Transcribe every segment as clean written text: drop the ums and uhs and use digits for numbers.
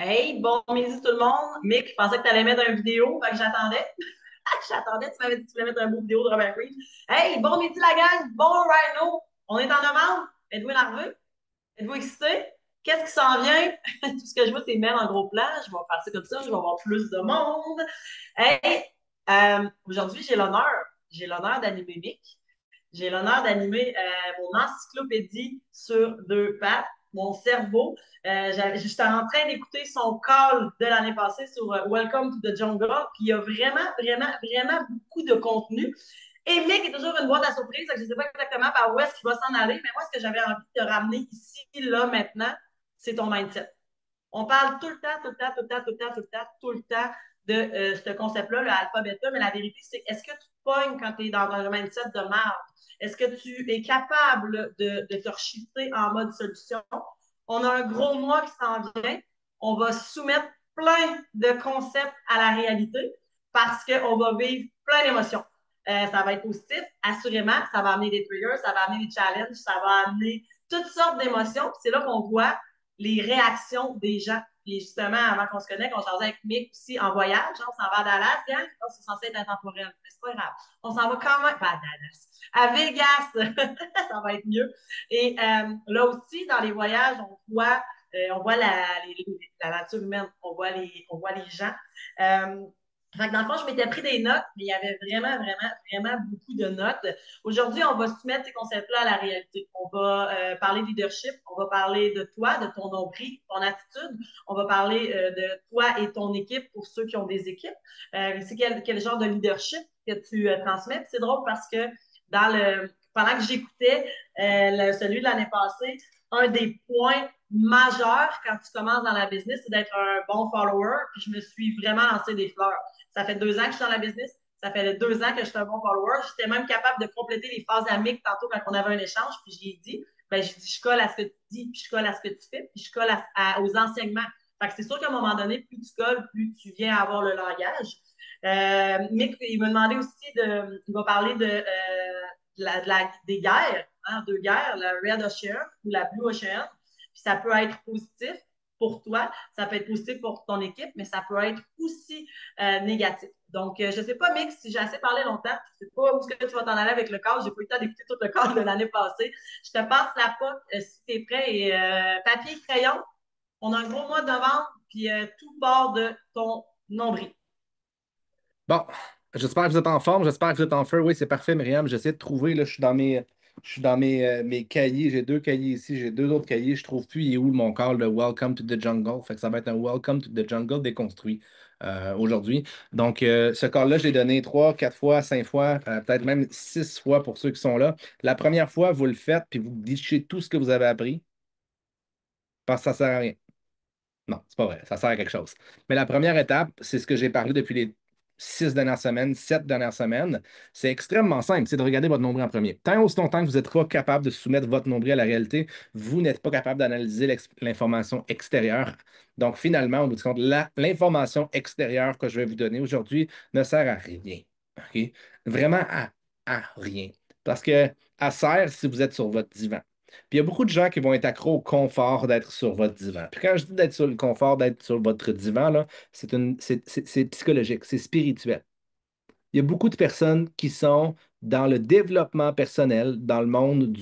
Hey, bon midi tout le monde. Mick, je pensais que tu allais mettre une vidéo, fait que j'attendais. J'attendais, tu m'avais dit que tu voulais mettre un beau vidéo de Robert Reed. Hey, bon midi la gang, bon Rhino. On est en novembre. Êtes-vous nerveux? Êtes-vous excité? Qu'est-ce qui s'en vient? Tout ce que je vois, c'est mails en gros plan. Je vais faire ça comme ça, je vais avoir plus de monde. Hey, aujourd'hui, j'ai l'honneur d'animer Mick. J'ai l'honneur d'animer mon encyclopédie sur deux pattes, mon cerveau. J'étais en train d'écouter son call de l'année passée sur Welcome to the Jungle, puis il y a vraiment, vraiment, vraiment beaucoup de contenu. Et Mick est toujours une boîte à surprise, donc je ne sais pas exactement par où est-ce qu'il va s'en aller, mais moi, ce que j'avais envie de ramener ici, là, maintenant, c'est ton mindset. On parle tout le temps, tout le temps, tout le temps, tout le temps, tout le temps, tout le temps de ce concept-là, le alpha-bêta, mais la vérité, c'est est-ce que tu te pognes quand tu es dans un mindset de merde? Est-ce que tu es capable de te reshifter en mode solution? On a un gros mois qui s'en vient. On va soumettre plein de concepts à la réalité parce qu'on va vivre plein d'émotions. Ça va être positif, assurément. Ça va amener des triggers, ça va amener des challenges, ça va amener toutes sortes d'émotions. C'est là qu'on voit les réactions des gens. Puis justement, avant qu'on se connecte, on jasait avec Mick aussi en voyage. Hein, on s'en va à Dallas, gang. Oh, c'est censé être intemporel, mais c'est pas grave. On s'en va quand même, pas à Dallas, à Vegas. Ça va être mieux. Et là aussi, dans les voyages, on voit la nature humaine, on voit les gens. Fait que dans le fond, je m'étais pris des notes, mais il y avait vraiment, vraiment, vraiment beaucoup de notes. Aujourd'hui, on va soumettre ces concepts-là à la réalité. On va parler leadership, on va parler de toi, de ton nombril, ton attitude. On va parler de toi et ton équipe pour ceux qui ont des équipes. C'est quel genre de leadership que tu transmets. C'est drôle parce que pendant que j'écoutais celui de l'année passée, un des points majeurs quand tu commences dans la business, c'est d'être un bon follower. Puis je me suis vraiment lancé des fleurs. Ça fait 2 ans que je suis dans la business. Ça fait 2 ans que je suis un bon follower. J'étais même capable de compléter les phases amiques tantôt quand on avait un échange. Puis j'ai dit, ben, je colle à ce que tu dis, puis je colle à ce que tu fais, puis je colle aux enseignements. Fait que c'est sûr qu'à un moment donné, plus tu colles, plus tu viens avoir le langage. Mick, il m'a demandé aussi il va parler des guerres, hein, deux guerres, la Red Ocean ou la Blue Ocean. Puis ça peut être positif pour toi, ça peut être positif pour ton équipe, mais ça peut être aussi négatif. Donc, je ne sais pas, Mick, si j'ai assez parlé longtemps, je ne sais pas où est-ce que tu vas t'en aller avec le corps. Je n'ai pas eu le temps d'écouter tout le corps de l'année passée. Je te passe la POC si tu es prêt. Et papier, crayon, on a un gros mois de novembre, puis tout part de ton nombril. Bon, j'espère que vous êtes en forme, j'espère que vous êtes en feu. Oui, c'est parfait, Myriam. J'essaie de trouver, là, je suis dans mes cahiers. J'ai deux cahiers ici, j'ai deux autres cahiers. Je trouve plus il est où mon call de Welcome to the Jungle. Fait que ça va être un Welcome to the Jungle déconstruit aujourd'hui. Donc, ce call-là, je l'ai donné 3, 4 fois, 5 fois, peut-être même 6 fois pour ceux qui sont là. La première fois, vous le faites, puis vous dichez tout ce que vous avez appris, parce que ça sert à rien. Non, c'est pas vrai. Ça sert à quelque chose. Mais la première étape, c'est ce que j'ai parlé depuis les 6 dernières semaines, 7 dernières semaines. C'est extrêmement simple, c'est de regarder votre nombril en premier. Tant aussi longtemps que vous n'êtes pas capable de soumettre votre nombril à la réalité, vous n'êtes pas capable d'analyser l'information extérieure. Donc, finalement, au bout du compte, l'information extérieure que je vais vous donner aujourd'hui ne sert à rien. OK? Vraiment à rien. Parce que elle sert si vous êtes sur votre divan. Puis il y a beaucoup de gens qui vont être accros au confort d'être sur votre divan. Puis quand je dis d'être sur le confort d'être sur votre divan, là, c'est psychologique, c'est spirituel. Il y a beaucoup de personnes qui sont dans le développement personnel, dans le monde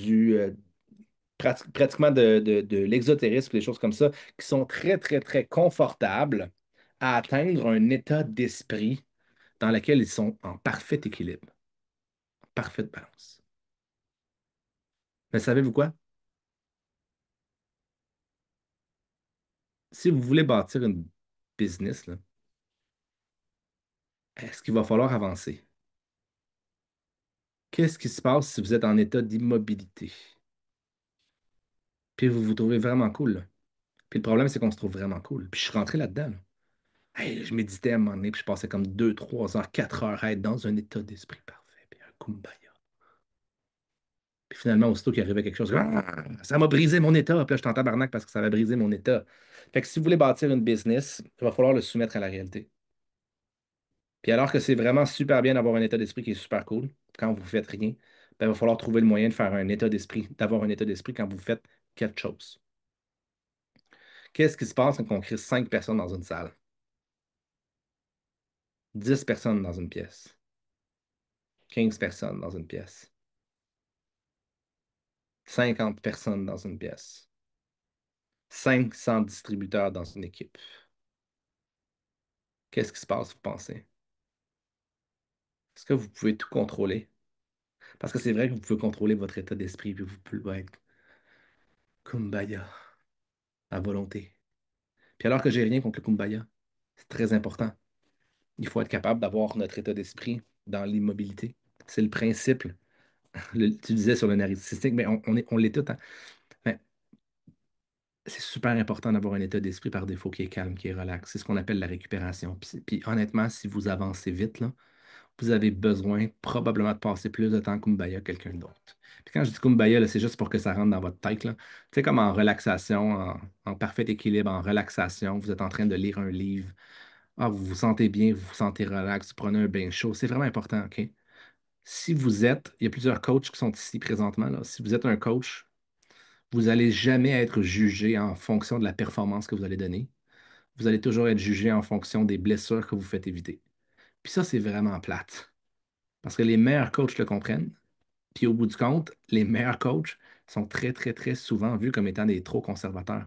pratiquement de l'exotérisme, des choses comme ça, qui sont très, très, très confortables à atteindre un état d'esprit dans lequel ils sont en parfait équilibre, en parfaite balance. Mais savez-vous quoi? Si vous voulez bâtir une business, là, est-ce qu'il va falloir avancer? Qu'est-ce qui se passe si vous êtes en état d'immobilité? Puis vous vous trouvez vraiment cool, là. Puis le problème, c'est qu'on se trouve vraiment cool. Puis je suis rentré là-dedans, là. Hey, je méditais à un moment donné, puis je passais comme 2, 3 heures, 4 heures à être dans un état d'esprit parfait, puis un kumbaya. Puis finalement, aussitôt qu'il arrivait quelque chose, ah, ça m'a brisé mon état. Puis là, je suis en tabarnak parce que ça va briser mon état. Fait que si vous voulez bâtir une business, il va falloir le soumettre à la réalité. Puis alors que c'est vraiment super bien d'avoir un état d'esprit qui est super cool quand vous ne faites rien, ben, il va falloir trouver le moyen de faire un état d'esprit, d'avoir un état d'esprit quand vous faites quelque chose. Qu'est-ce qui se passe quand on crée 5 personnes dans une salle? 10 personnes dans une pièce. 15 personnes dans une pièce. 50 personnes dans une pièce. 500 distributeurs dans une équipe. Qu'est-ce qui se passe, vous pensez? Est-ce que vous pouvez tout contrôler? Parce que c'est vrai que vous pouvez contrôler votre état d'esprit, puis vous pouvez être kumbaya à volonté. Puis alors que j'ai rien contre le kumbaya, c'est très important. Il faut être capable d'avoir notre état d'esprit dans l'immobilité. C'est le principe. Tu disais sur le narcissistique, mais on l'est tout, hein. Mais c'est super important d'avoir un état d'esprit par défaut qui est calme, qui est relax. C'est ce qu'on appelle la récupération. Puis honnêtement, si vous avancez vite, là, vous avez besoin probablement de passer plus de temps Kumbaya que quelqu'un d'autre. Puis quand je dis Kumbaya, là, c'est juste pour que ça rentre dans votre tête, là. Tu sais, comme en relaxation, en parfait équilibre, en relaxation, vous êtes en train de lire un livre. Ah, vous vous sentez bien, vous vous sentez relax, vous prenez un bain chaud. C'est vraiment important, OK? Si vous êtes, il y a plusieurs coachs qui sont ici présentement, là. Si vous êtes un coach, vous n'allez jamais être jugé en fonction de la performance que vous allez donner. Vous allez toujours être jugé en fonction des blessures que vous faites éviter. Puis ça, c'est vraiment plate. Parce que les meilleurs coachs le comprennent. Puis au bout du compte, les meilleurs coachs sont très, très, très souvent vus comme étant des trop conservateurs.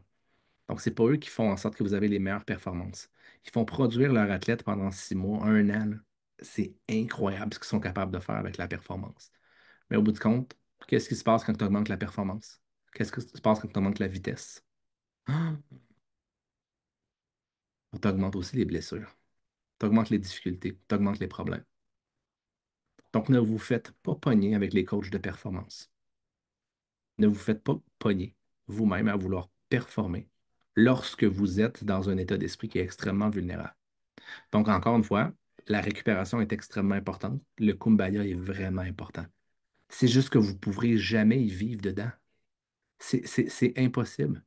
Donc, c'est pas eux qui font en sorte que vous avez les meilleures performances. Ils font produire leur athlète pendant 6 mois, un an, là. C'est incroyable ce qu'ils sont capables de faire avec la performance. Mais au bout du compte, qu'est-ce qui se passe quand tu augmentes la performance? Qu'est-ce qui se passe quand tu augmentes la vitesse? Ah! Tu augmentes aussi les blessures. Tu augmentes les difficultés. Tu augmentes les problèmes. Donc, ne vous faites pas pogner avec les coachs de performance. Ne vous faites pas pogner vous-même à vouloir performer lorsque vous êtes dans un état d'esprit qui est extrêmement vulnérable. Donc, encore une fois, la récupération est extrêmement importante. Le kumbaya est vraiment important. C'est juste que vous ne pourrez jamais y vivre dedans. C'est impossible.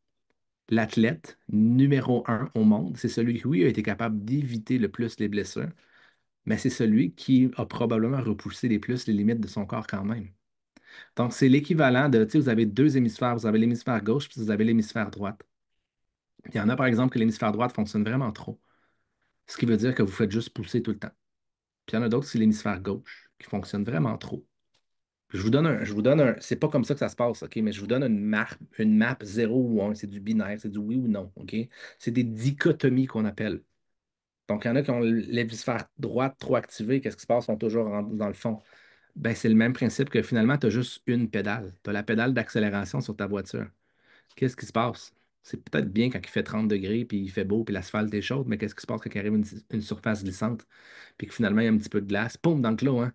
L'athlète numéro un au monde, c'est celui qui, oui, a été capable d'éviter le plus les blessures, mais c'est celui qui a probablement repoussé les plus les limites de son corps quand même. Donc, c'est l'équivalent de, tu sais, vous avez deux hémisphères, vous avez l'hémisphère gauche, puis vous avez l'hémisphère droite. Il y en a, par exemple, que l'hémisphère droite fonctionne vraiment trop, ce qui veut dire que vous faites juste pousser tout le temps. Puis il y en a d'autres, c'est l'hémisphère gauche, qui fonctionne vraiment trop. C'est pas comme ça que ça se passe, OK? Mais je vous donne une map 0 ou 1, c'est du binaire, c'est du oui ou non, OK? C'est des dichotomies qu'on appelle. Donc, il y en a qui ont l'hémisphère droite trop activé, qu'est-ce qui se passe? Ils sont toujours dans le fond. Ben, c'est le même principe que finalement, tu as juste une pédale. Tu as la pédale d'accélération sur ta voiture. Qu'est-ce qui se passe? C'est peut-être bien quand il fait 30 degrés, puis il fait beau, puis l'asphalte est chaude, mais qu'est-ce qui se passe quand il arrive une surface glissante, puis que finalement, il y a un petit peu de glace? Poum, dans le clos, hein?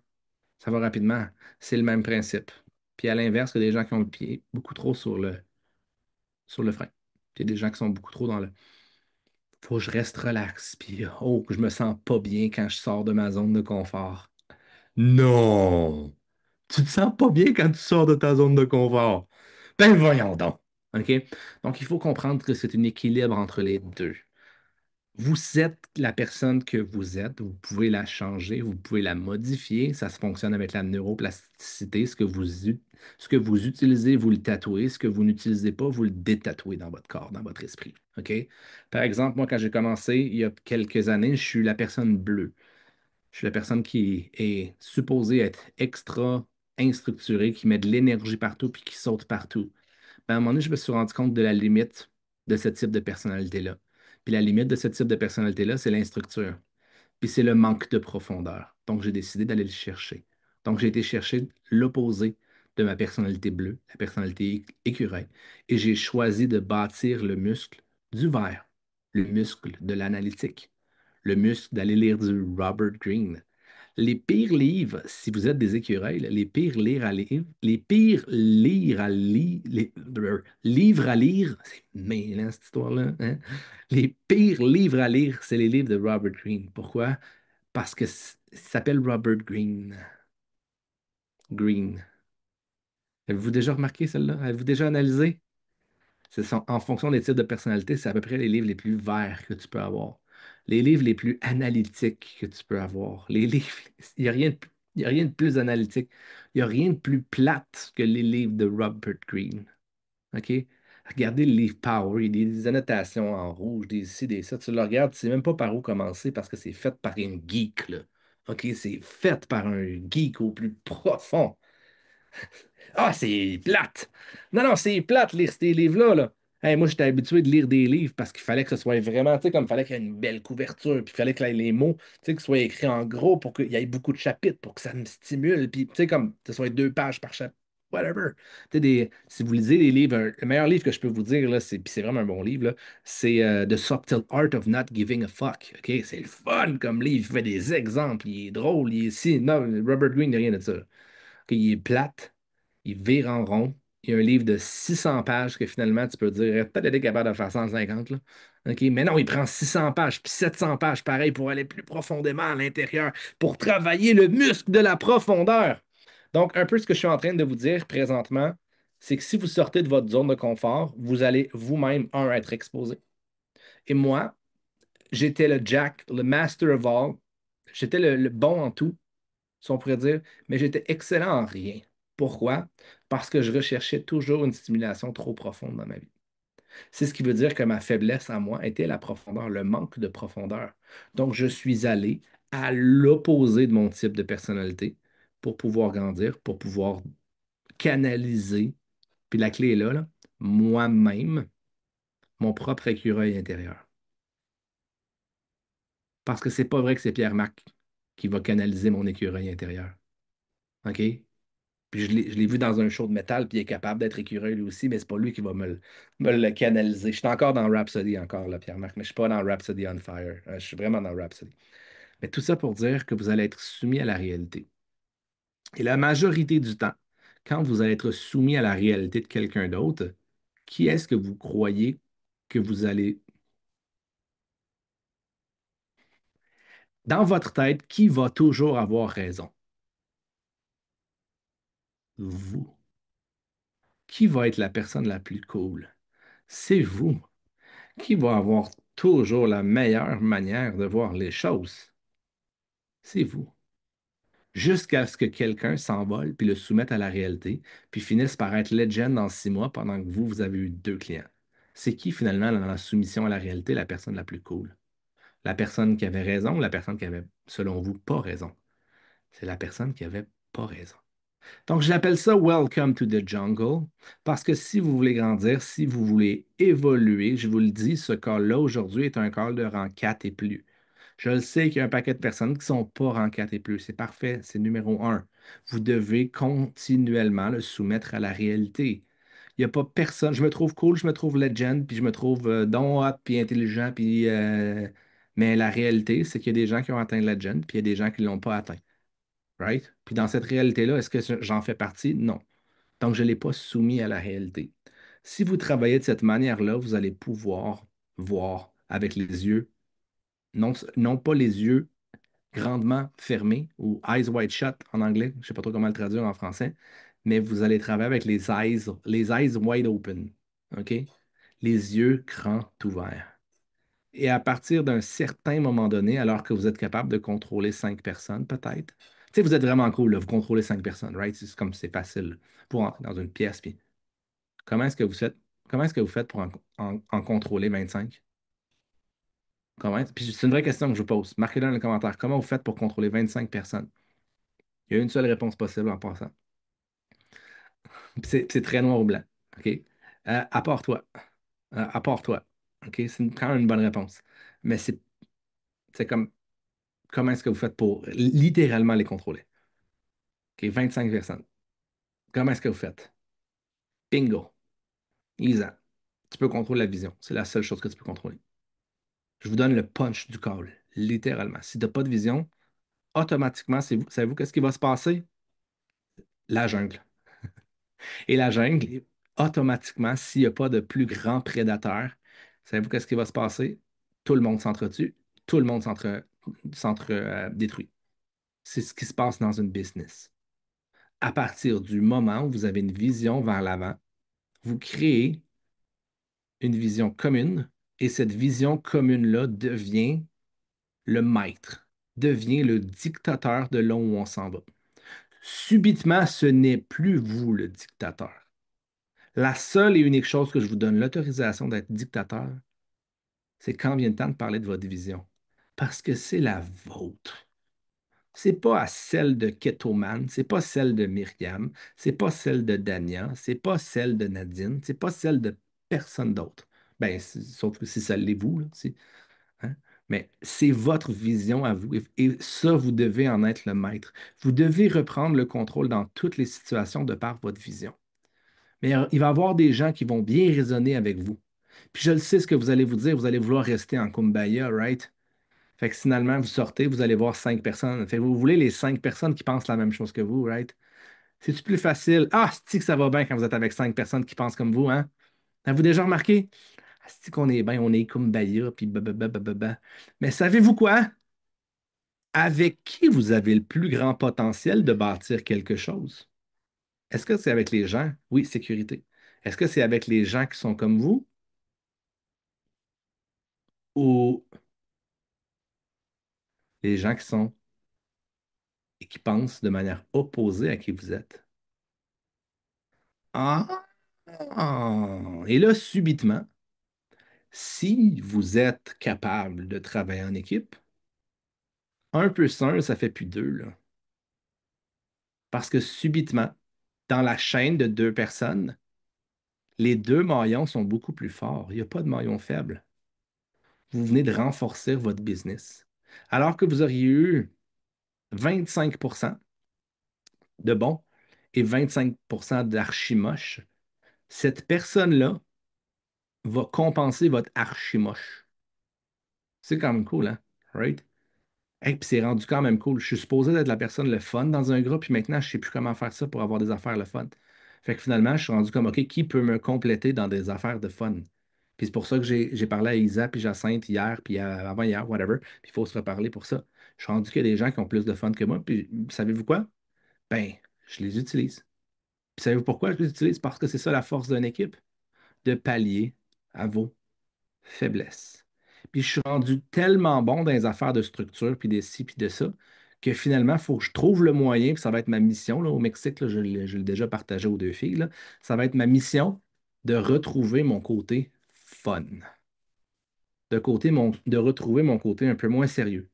Ça va rapidement. C'est le même principe. Puis à l'inverse, il y a des gens qui ont le pied beaucoup trop sur le frein. Puis il y a des gens qui sont beaucoup trop dans le faut que je reste relax. Puis oh, que je me sens pas bien quand je sors de ma zone de confort. Non! Tu te sens pas bien quand tu sors de ta zone de confort. Ben voyons donc. OK? Donc, il faut comprendre que c'est un équilibre entre les deux. Vous êtes la personne que vous êtes, vous pouvez la changer, vous pouvez la modifier. Ça se fonctionne avec la neuroplasticité. Ce que vous utilisez, vous le tatouez. Ce que vous n'utilisez pas, vous le détatouez dans votre corps, dans votre esprit. OK? Par exemple, moi, quand j'ai commencé il y a quelques années, je suis la personne bleue. Je suis la personne qui est supposée être extra instructurée, qui met de l'énergie partout puis qui saute partout. Ben, à un moment donné, je me suis rendu compte de la limite de ce type de personnalité-là. Puis la limite de ce type de personnalité-là, c'est l'instructure. Puis c'est le manque de profondeur. Donc, j'ai décidé d'aller le chercher. Donc, j'ai été chercher l'opposé de ma personnalité bleue, la personnalité écureuil. Et j'ai choisi de bâtir le muscle du vert, le muscle de l'analytique, le muscle d'aller lire du Robert Greene. Les pires livres, si vous êtes des écureuils, là, les pires lire à lire, les pires lire à lire, livres à lire, c'est mêlant cette histoire-là, hein? Les pires livres à lire, c'est les livres de Robert Greene. Pourquoi? Parce que il s'appelle Robert Greene. Greene. Avez-vous déjà remarqué celle-là? Avez-vous déjà analysé? En fonction des types de personnalité, c'est à peu près les livres les plus verts que tu peux avoir. Les livres les plus analytiques que tu peux avoir. Les livres, il n'y a rien de, il y a rien de plus analytique. Il n'y a rien de plus plate que les livres de Robert Greene. OK? Regardez le Leaf Power, il y a des annotations en rouge, des ci, des ça. Tu le regardes, tu sais même pas par où commencer parce que c'est fait par un geek, là. OK, c'est fait par un geek au plus profond. Ah, c'est plate! Non, non, c'est plate lire ces livres-là, là. Hey, moi, j'étais habitué de lire des livres parce qu'il fallait que ce soit vraiment, tu sais, comme il fallait qu'il y ait une belle couverture, puis il fallait que les mots, tu sais, qu'ils soient écrits en gros pour qu'il y ait beaucoup de chapitres, pour que ça me stimule, puis tu sais, comme que ce soit 2 pages par chapitre, whatever. Tu sais, si vous lisez les livres, le meilleur livre que je peux vous dire, là, puis c'est vraiment un bon livre, là, c'est The Subtle Art of Not Giving a Fuck. OK? C'est le fun comme livre, il fait des exemples, il est drôle, il est si. Non, Robert Greene, il n'y a rien de ça. OK, il est plate, il vire en rond. Il y a un livre de 600 pages que finalement, tu peux dire, peut-être être capable de faire 150 là. OK, mais non, il prend 600 pages, puis 700 pages, pareil, pour aller plus profondément à l'intérieur, pour travailler le muscle de la profondeur. Donc, un peu ce que je suis en train de vous dire présentement, c'est que si vous sortez de votre zone de confort, vous allez vous-même, être exposé. Et moi, j'étais le Jack, le master of all. J'étais le bon en tout, si on pourrait dire, mais j'étais excellent en rien. Pourquoi? Parce que je recherchais toujours une stimulation trop profonde dans ma vie. C'est ce qui veut dire que ma faiblesse à moi était la profondeur, le manque de profondeur. Donc, je suis allé à l'opposé de mon type de personnalité pour pouvoir grandir, pour pouvoir canaliser. Puis la clé est là, moi-même, mon propre écureuil intérieur. Parce que c'est pas vrai que c'est Pierre-Marc qui va canaliser mon écureuil intérieur. OK? Puis je l'ai vu dans un show de métal, puis il est capable d'être écureuil lui aussi, mais c'est pas lui qui va me le canaliser. Je suis encore dans Rhapsody, encore, là, Pierre-Marc, mais je suis pas dans Rhapsody on Fire. Je suis vraiment dans Rhapsody. Mais tout ça pour dire que vous allez être soumis à la réalité. Et la majorité du temps, quand vous allez être soumis à la réalité de quelqu'un d'autre, qui est-ce que vous croyez que vous allez... Dans votre tête, qui va toujours avoir raison? Vous. Qui va être la personne la plus cool? C'est vous. Qui va avoir toujours la meilleure manière de voir les choses? C'est vous. Jusqu'à ce que quelqu'un s'envole puis le soumette à la réalité, puis finisse par être legend dans 6 mois pendant que vous avez eu 2 clients. C'est qui finalement dans la soumission à la réalité la personne la plus cool? La personne qui avait raison ou la personne qui avait, selon vous, pas raison? C'est la personne qui avait pas raison. Donc, j'appelle ça Welcome to the Jungle parce que si vous voulez grandir, si vous voulez évoluer, je vous le dis, ce call-là aujourd'hui est un call de rang 4 et plus. Je le sais qu'il y a un paquet de personnes qui ne sont pas rang 4 et plus. C'est parfait, c'est numéro un. Vous devez continuellement le soumettre à la réalité. Il n'y a pas personne. Je me trouve cool, je me trouve legend, puis je me trouve don hot, puis intelligent, puis. Mais la réalité, c'est qu'il y a des gens qui ont atteint legend, puis il y a des gens qui ne l'ont pas atteint. Right? Puis dans cette réalité-là, est-ce que j'en fais partie? Non. Donc, je ne l'ai pas soumis à la réalité. Si vous travaillez de cette manière-là, vous allez pouvoir voir avec les yeux, non pas les yeux grandement fermés ou eyes wide shut en anglais, je ne sais pas trop comment le traduire en français, mais vous allez travailler avec les eyes wide open. OK? Les yeux grands ouverts. Et à partir d'un certain moment donné, alors que vous êtes capable de contrôler 5 personnes, peut-être, tu sais, vous êtes vraiment cool, là, vous contrôlez 5 personnes, right? C'est comme c'est facile pour entrer dans une pièce. Puis comment est-ce que vous faites, comment est-ce que vous faites pour en contrôler 25? Comment? Puis c'est une vraie question que je vous pose. Marquez-le dans les commentaires. Comment vous faites pour contrôler 25 personnes? Il y a une seule réponse possible en passant. Puis c'est très noir ou blanc. OK? À part toi. À part toi. OK? Quand même une bonne réponse. Mais c'est comme comment est-ce que vous faites pour littéralement les contrôler? OK, 25 personnes. Comment est-ce que vous faites? Bingo. Isa. Tu peux contrôler la vision. C'est la seule chose que tu peux contrôler. Je vous donne le punch du call, littéralement. Si tu n'as pas de vision, automatiquement, savez-vous qu'est-ce qui va se passer? La jungle. Et la jungle, automatiquement, s'il n'y a pas de plus grand prédateur, savez-vous qu'est-ce qui va se passer? Tout le monde s'entretue, tout le monde s'entre-détruit. C'est ce qui se passe dans une business. À partir du moment où vous avez une vision vers l'avant, vous créez une vision commune et cette vision commune-là devient le maître, devient le dictateur de là où on s'en va. Subitement, ce n'est plus vous le dictateur. La seule et unique chose que je vous donne l'autorisation d'être dictateur, c'est quand vient le temps de parler de votre vision. Parce que c'est la vôtre. C'est pas à celle de Ketoman, c'est pas celle de Myriam, c'est pas celle de Dania, c'est pas celle de Nadine, c'est pas celle de personne d'autre. Ben, sauf que si ça l'est vous, là, hein. Mais c'est votre vision à vous. Et ça, vous devez en être le maître. Vous devez reprendre le contrôle dans toutes les situations de par votre vision. Mais il va y avoir des gens qui vont bien raisonner avec vous. Puis je le sais ce que vous allez vous dire, vous allez vouloir rester en Kumbaya, right? Fait que finalement, vous sortez, vous allez voir 5 personnes. Fait que vous voulez les 5 personnes qui pensent la même chose que vous, right? C'est-tu plus facile? Ah, c'est que ça va bien quand vous êtes avec 5 personnes qui pensent comme vous, hein? Avez-vous déjà remarqué? Ah, c'est qu'on est bien, on est Kumbaya, puis bababa. Mais savez-vous quoi? Avec qui vous avez le plus grand potentiel de bâtir quelque chose? Est-ce que c'est avec les gens? Oui, sécurité. Est-ce que c'est avec les gens qui sont comme vous ou les gens qui sont et qui pensent de manière opposée à qui vous êtes? Ah! Et là, subitement, si vous êtes capable de travailler en équipe, un plus un, ça fait plus deux, là. Parce que subitement, dans la chaîne de 2 personnes, les 2 maillons sont beaucoup plus forts. Il n'y a pas de maillon faible. Vous venez de renforcer votre business. Alors que vous auriez eu 25% de bons et 25% d'archi-moche, cette personne-là va compenser votre archi-moche. C'est quand même cool, hein? Right? Hey, puis c'est rendu quand même cool. Je suis supposé d'être la personne le fun dans un groupe, puis maintenant, je ne sais plus comment faire ça pour avoir des affaires le fun. Fait que finalement, je suis rendu comme, OK, qui peut me compléter dans des affaires de fun? Puis c'est pour ça que j'ai parlé à Isa puis Jacinthe hier, puis avant-hier, whatever. Puis il faut se reparler pour ça. Je suis rendu qu'il y a des gens qui ont plus de fun que moi. Puis savez-vous quoi? Ben, je les utilise. Puis savez-vous pourquoi je les utilise? Parce que c'est ça la force d'une équipe, de pallier à vos faiblesse. Puis je suis rendu tellement bon dans les affaires de structure, puis des ci, puis de ça, que finalement, il faut que je trouve le moyen, puis ça va être ma mission là, au Mexique, là, je l'ai déjà partagé aux 2 filles, là, ça va être ma mission de retrouver mon côté fun, de retrouver mon côté un peu moins sérieux.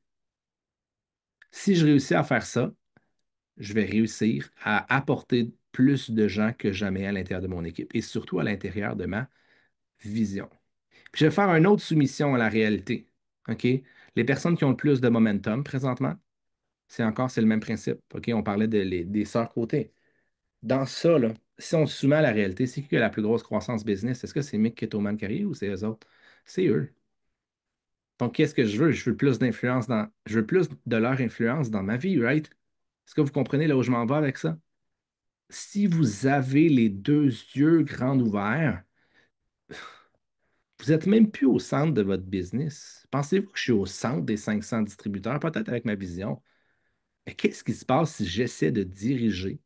Si je réussis à faire ça, je vais réussir à apporter plus de gens que jamais à l'intérieur de mon équipe et surtout à l'intérieur de ma vision. Puis je vais faire une autre soumission à la réalité. OK? Les personnes qui ont le plus de momentum présentement, c'est le même principe. OK? On parlait des sœurs côté. Dans ça, là, si on se soumet à la réalité, c'est qui a la plus grosse croissance business? Est-ce que c'est Mick Ketoman Carrier ou c'est eux autres? C'est eux. Donc, qu'est-ce que je veux? Je veux plus de leur influence dans ma vie, right? Est-ce que vous comprenez là où je m'en vais avec ça? Si vous avez les 2 yeux grands ouverts, vous n'êtes même plus au centre de votre business. Pensez-vous que je suis au centre des 500 distributeurs, peut-être avec ma vision? Mais qu'est-ce qui se passe si j'essaie de diriger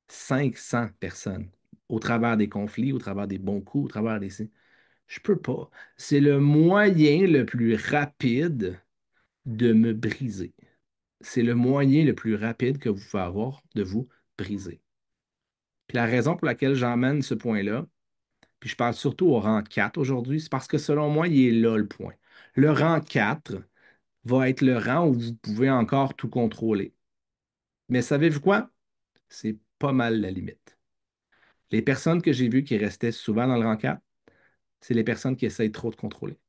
500 personnes au travers des conflits, au travers des bons coups, au travers des... Je peux pas. C'est le moyen le plus rapide de me briser. C'est le moyen le plus rapide que vous pouvez avoir de vous briser. Puis la raison pour laquelle j'emmène ce point-là, puis je parle surtout au rang 4 aujourd'hui, c'est parce que selon moi, il est là le point. Le rang 4 va être le rang où vous pouvez encore tout contrôler. Mais savez-vous quoi? C'est pas mal la limite. Les personnes que j'ai vues qui restaient souvent dans le rang 4, c'est les personnes qui essayent trop de contrôler,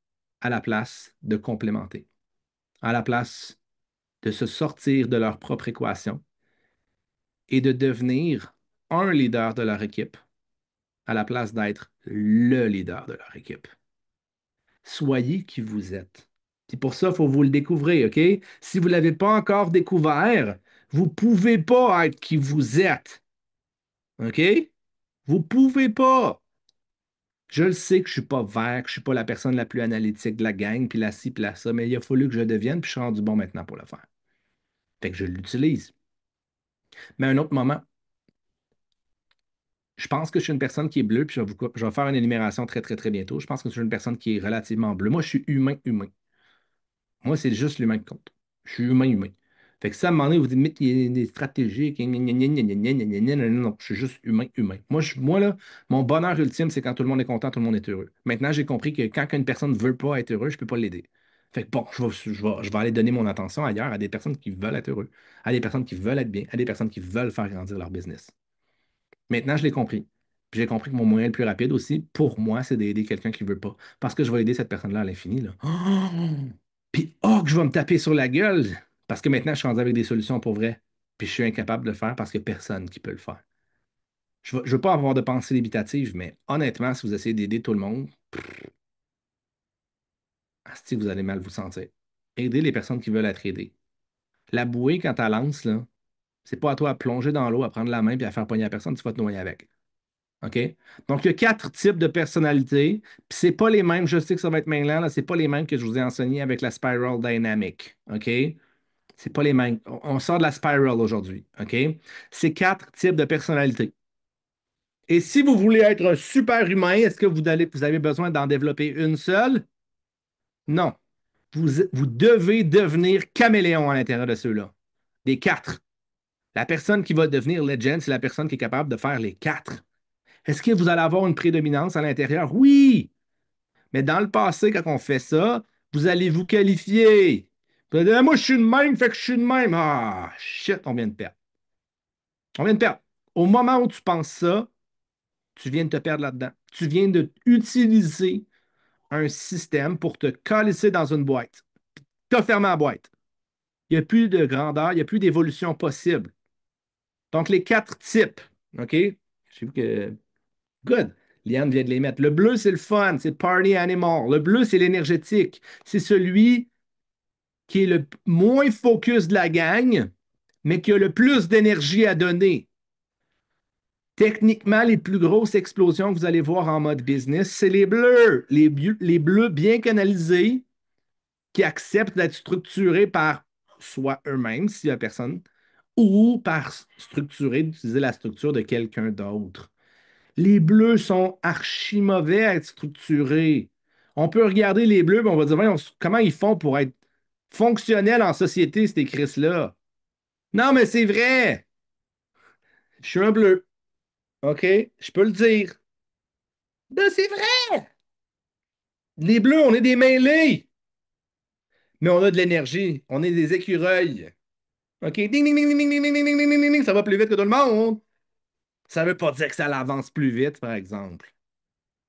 à la place de complémenter, à la place de se sortir de leur propre équation et de devenir un leader de leur équipe, à la place d'être le leader de leur équipe. Soyez qui vous êtes. Puis pour ça, il faut vous le découvrir, OK? Si vous ne l'avez pas encore découvert, vous ne pouvez pas être qui vous êtes. OK? Vous ne pouvez pas. Je le sais que je ne suis pas vert, que je ne suis pas la personne la plus analytique de la gang, puis la ci, puis la ça, mais il a fallu que je le devienne, puis je suis rendu bon maintenant pour le faire. Fait que je l'utilise. Mais à un autre moment, je pense que je suis une personne qui est bleue, puis je vais faire une énumération très, très, très bientôt. Je pense que je suis une personne qui est relativement bleue. Moi, je suis humain, humain. Moi, c'est juste l'humain qui compte. Je suis humain, humain. Fait que ça, à un moment donné, vous dites, mais il est stratégique, gna, gna, gna, gna, gna, gna, gna, gna, gna, non, je suis juste humain, humain. Moi, là, mon bonheur ultime, c'est quand tout le monde est content, tout le monde est heureux. Maintenant, j'ai compris que quand une personne ne veut pas être heureux, je ne peux pas l'aider. Fait que bon, je vais aller donner mon attention ailleurs à des personnes qui veulent être heureux, à des personnes qui veulent être bien, à des personnes qui veulent faire grandir leur business. Maintenant, je l'ai compris. Puis j'ai compris que mon moyen le plus rapide aussi, pour moi, c'est d'aider quelqu'un qui ne veut pas. Parce que je vais aider cette personne-là à l'infini, là. Puis, oh, que je vais me taper sur la gueule. Parce que maintenant, je suis rendu avec des solutions pour vrai. Puis, je suis incapable de le faire parce qu'il n'y a personne qui peut le faire. Je ne veux pas avoir de pensée limitative, mais honnêtement, si vous essayez d'aider tout le monde, asti, vous allez mal vous sentir. Aider les personnes qui veulent être aidées. La bouée, quand elle lance, là, c'est pas à toi à plonger dans l'eau, à prendre la main puis à faire pogner la personne, tu vas te noyer avec. OK? Donc, il y a 4 types de personnalités. Puis, c'est pas les mêmes, je sais que ça va être mêlant, là, c'est pas les mêmes que je vous ai enseigné avec la Spiral Dynamic. OK? C'est pas les mêmes. On sort de la Spiral aujourd'hui. OK? C'est 4 types de personnalités. Et si vous voulez être un super humain, est-ce que vous avez besoin d'en développer une seule? Non. Vous devez devenir caméléon à l'intérieur de ceux-là. Des 4. La personne qui va devenir legend, c'est la personne qui est capable de faire les 4. Est-ce que vous allez avoir une prédominance à l'intérieur? Oui! Mais dans le passé, quand on fait ça, vous allez vous qualifier. Vous allez dire, ah, moi, je suis de même, fait que je suis de même. Ah, shit, on vient de perdre. On vient de perdre. Au moment où tu penses ça, tu viens de te perdre là-dedans. Tu viens de utiliser un système pour te calisser dans une boîte. Tu as fermé la boîte. Il n'y a plus de grandeur, il n'y a plus d'évolution possible. Donc, les 4 types, OK? J'ai vu que good. Liane vient de les mettre. Le bleu, c'est le fun, c'est le party animal. Le bleu, c'est l'énergétique. C'est celui qui est le moins focus de la gang, mais qui a le plus d'énergie à donner. Techniquement, les plus grosses explosions que vous allez voir en mode business, c'est les bleus. Les bleus bien canalisés qui acceptent d'être structurés par soit eux-mêmes, s'il n'y a personne, ou par structurer, d'utiliser la structure de quelqu'un d'autre. Les bleus sont archi mauvais à être structurés. On peut regarder les bleus, mais on va dire, voyons, comment ils font pour être fonctionnels en société, ces Chris-là? Non, mais c'est vrai. Je suis un bleu. OK? Je peux le dire. Ben, c'est vrai. Les bleus, on est des mêlés, mais on a de l'énergie. On est des écureuils. OK? Ding, ding, ding, ding, ding, ding, ding, ding, ding, ding, ding, ding, ça va plus vite que tout le monde. Ça ne veut pas dire que ça l'avance plus vite, par exemple.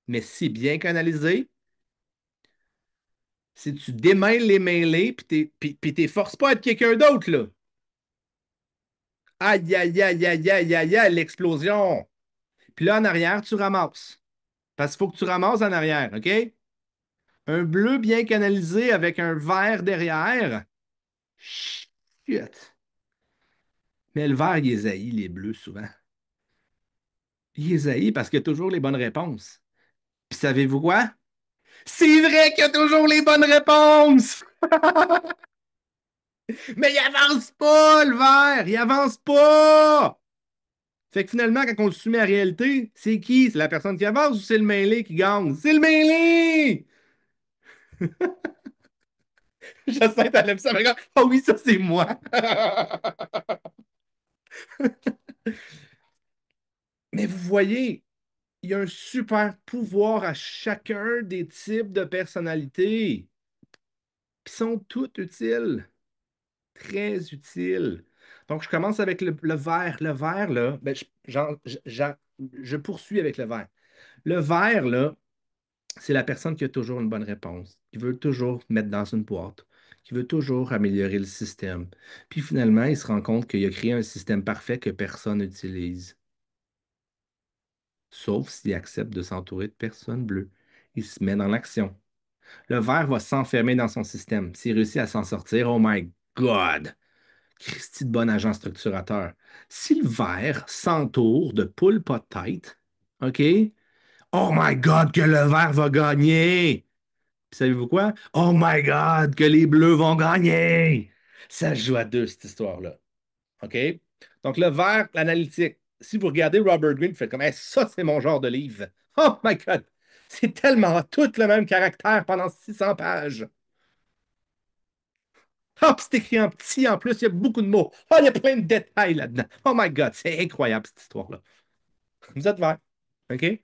Mais si bien canalisé, si tu démêles les mêlés, puis t'es forces pas à être quelqu'un d'autre, là. Aïe, aïe, aïe, aïe, aïe, aïe, aïe, l'explosion. Puis là, en arrière, tu ramasses. Parce qu'il faut que tu ramasses en arrière, OK? Un bleu bien canalisé avec un vert derrière. Shit. Mais le vert, il est haï, les bleus, souvent. Il est haï parce qu'il y a toujours les bonnes réponses. Puis savez-vous quoi? C'est vrai qu'il y a toujours les bonnes réponses! Mais il avance pas, le vert! Il avance pas! Fait que finalement, quand on le soumet à la réalité, c'est qui? C'est la personne qui avance ou c'est le mêlé qui gagne? C'est le mêlé! J'essaie d'enlever ça, mais regarde, ah oui, ça c'est moi! Mais vous voyez, il y a un super pouvoir à chacun des types de personnalités. Puis ils sont toutes utiles, très utiles. Donc, je commence avec le vert. Le vert, là, ben, je poursuis avec le vert. Le vert, là, c'est la personne qui a toujours une bonne réponse, qui veut toujours mettre dans une boîte, qui veut toujours améliorer le système. Puis finalement, il se rend compte qu'il a créé un système parfait que personne n'utilise, sauf s'il accepte de s'entourer de personnes bleues. Il se met dans l'action. Le vert va s'enfermer dans son système. S'il réussit à s'en sortir, oh my God! Christy de bon agent structurateur. Si le vert s'entoure de poules pas de tête, OK? Oh my God, que le vert va gagner! Puis savez-vous quoi? Oh my God, que les Bleus vont gagner! Ça se joue à deux, cette histoire-là. OK? Donc, le vert, l'analytique. Si vous regardez Robert Greene, vous faites comme, hey, ça, c'est mon genre de livre. Oh my God! C'est tellement tout le même caractère pendant 600 pages. Ah, puis c'est écrit en petit en plus, il y a beaucoup de mots. Ah, il y a plein de détails là-dedans. Oh my God, c'est incroyable cette histoire-là. Vous êtes verts. OK?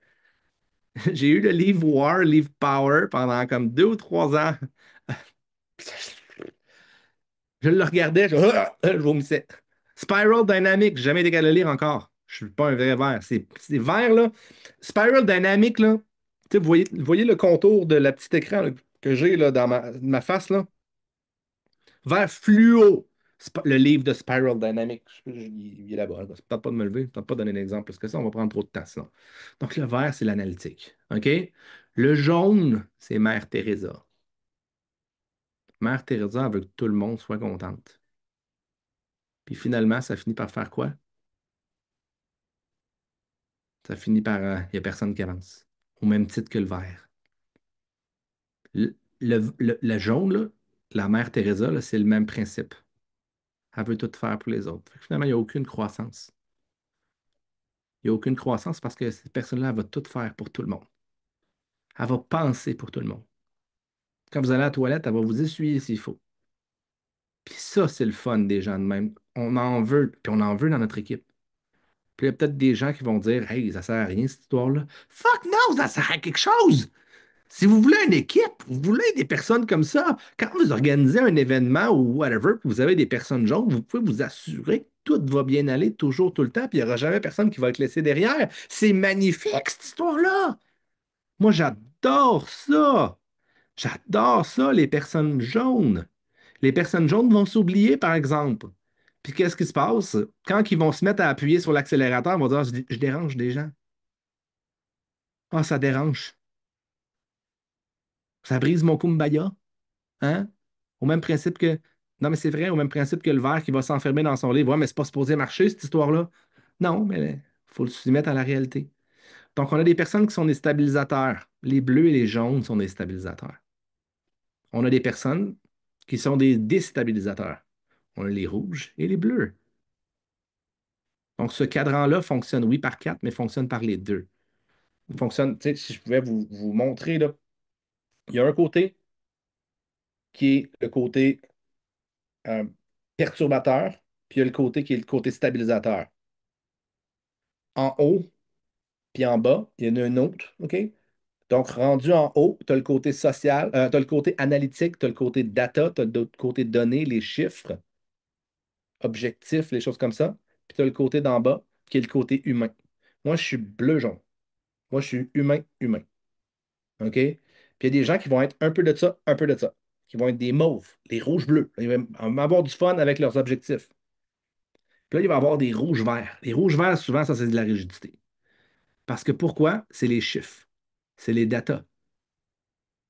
J'ai eu le livre War, le livre Power pendant comme 2 ou 3 ans. Je le regardais, je vomissais. Spiral Dynamic, j'ai jamais été capable de le lire encore. Je suis pas un vrai vert. C'est vert, là. Spiral Dynamic, là. Tu sais, vous voyez le contour de la petite écran là, que j'ai là, dans ma face, là? Vert fluo. Le livre de Spiral Dynamic. Il est là-bas. Là. Ça ne tente pas de me lever. Ça ne tente pas de donner un exemple parce que ça, on va prendre trop de temps sinon. Donc, le vert, c'est l'analytique. OK? Le jaune, c'est Mère Teresa. Mère Teresa elle veut que tout le monde soit contente. Puis finalement, ça finit par faire quoi? Ça finit par, il n'y a personne qui avance. Au même titre que le vert. Le jaune, là, la mère Teresa, là, c'est le même principe. Elle veut tout faire pour les autres. Fait que finalement, il n'y a aucune croissance. Il n'y a aucune croissance parce que cette personne-là, elle va tout faire pour tout le monde. Elle va penser pour tout le monde. Quand vous allez à la toilette, elle va vous essuyer s'il faut. Puis ça, c'est le fun des gens de même. On en veut, puis on en veut dans notre équipe. Puis il y a peut-être des gens qui vont dire, hey, ça sert à rien cette histoire-là. Fuck no, ça sert à quelque chose! Si vous voulez une équipe, vous voulez des personnes comme ça, quand vous organisez un événement ou whatever, puis vous avez des personnes jaunes, vous pouvez vous assurer que tout va bien aller toujours, tout le temps, puis il n'y aura jamais personne qui va être laissé derrière. C'est magnifique, cette histoire-là. Moi, j'adore ça. J'adore ça, les personnes jaunes. Les personnes jaunes vont s'oublier, par exemple. Puis qu'est-ce qui se passe? Quand ils vont se mettre à appuyer sur l'accélérateur, ils vont dire, je dérange des gens. Ah, ça dérange. Ça brise mon kumbaya. Hein? Au même principe que. Non, mais c'est vrai, au même principe que le verre qui va s'enfermer dans son livre. Ouais, mais c'est pas supposé marcher, cette histoire-là. Non, mais il faut le soumettre à la réalité. Donc, on a des personnes qui sont des stabilisateurs. Les bleus et les jaunes sont des stabilisateurs. On a des personnes qui sont des déstabilisateurs. On a les rouges et les bleus. Donc, ce cadran-là fonctionne, oui, par quatre, mais fonctionne par les deux. Il fonctionne, tu sais, si je pouvais vous montrer, là, il y a un côté qui est le côté euh, perturbateur, puis il y a le côté qui est le côté stabilisateur. En haut, puis en bas, il y en a un autre, OK? Donc, rendu en haut, tu as le côté social, tu as le côté analytique, tu as le côté data, tu as le côté données, les chiffres, objectifs, les choses comme ça. Puis tu as le côté d'en bas, qui est le côté humain. Moi, je suis bleu-jaune. Moi, je suis humain-humain. OK? Puis il y a des gens qui vont être un peu de ça, un peu de ça. Qui vont être des mauves, des rouges-bleus. Ils vont avoir du fun avec leurs objectifs. Puis là, il va y avoir des rouges-verts. Les rouges-verts, souvent, ça, c'est de la rigidité. Parce que pourquoi? C'est les chiffres. C'est les datas.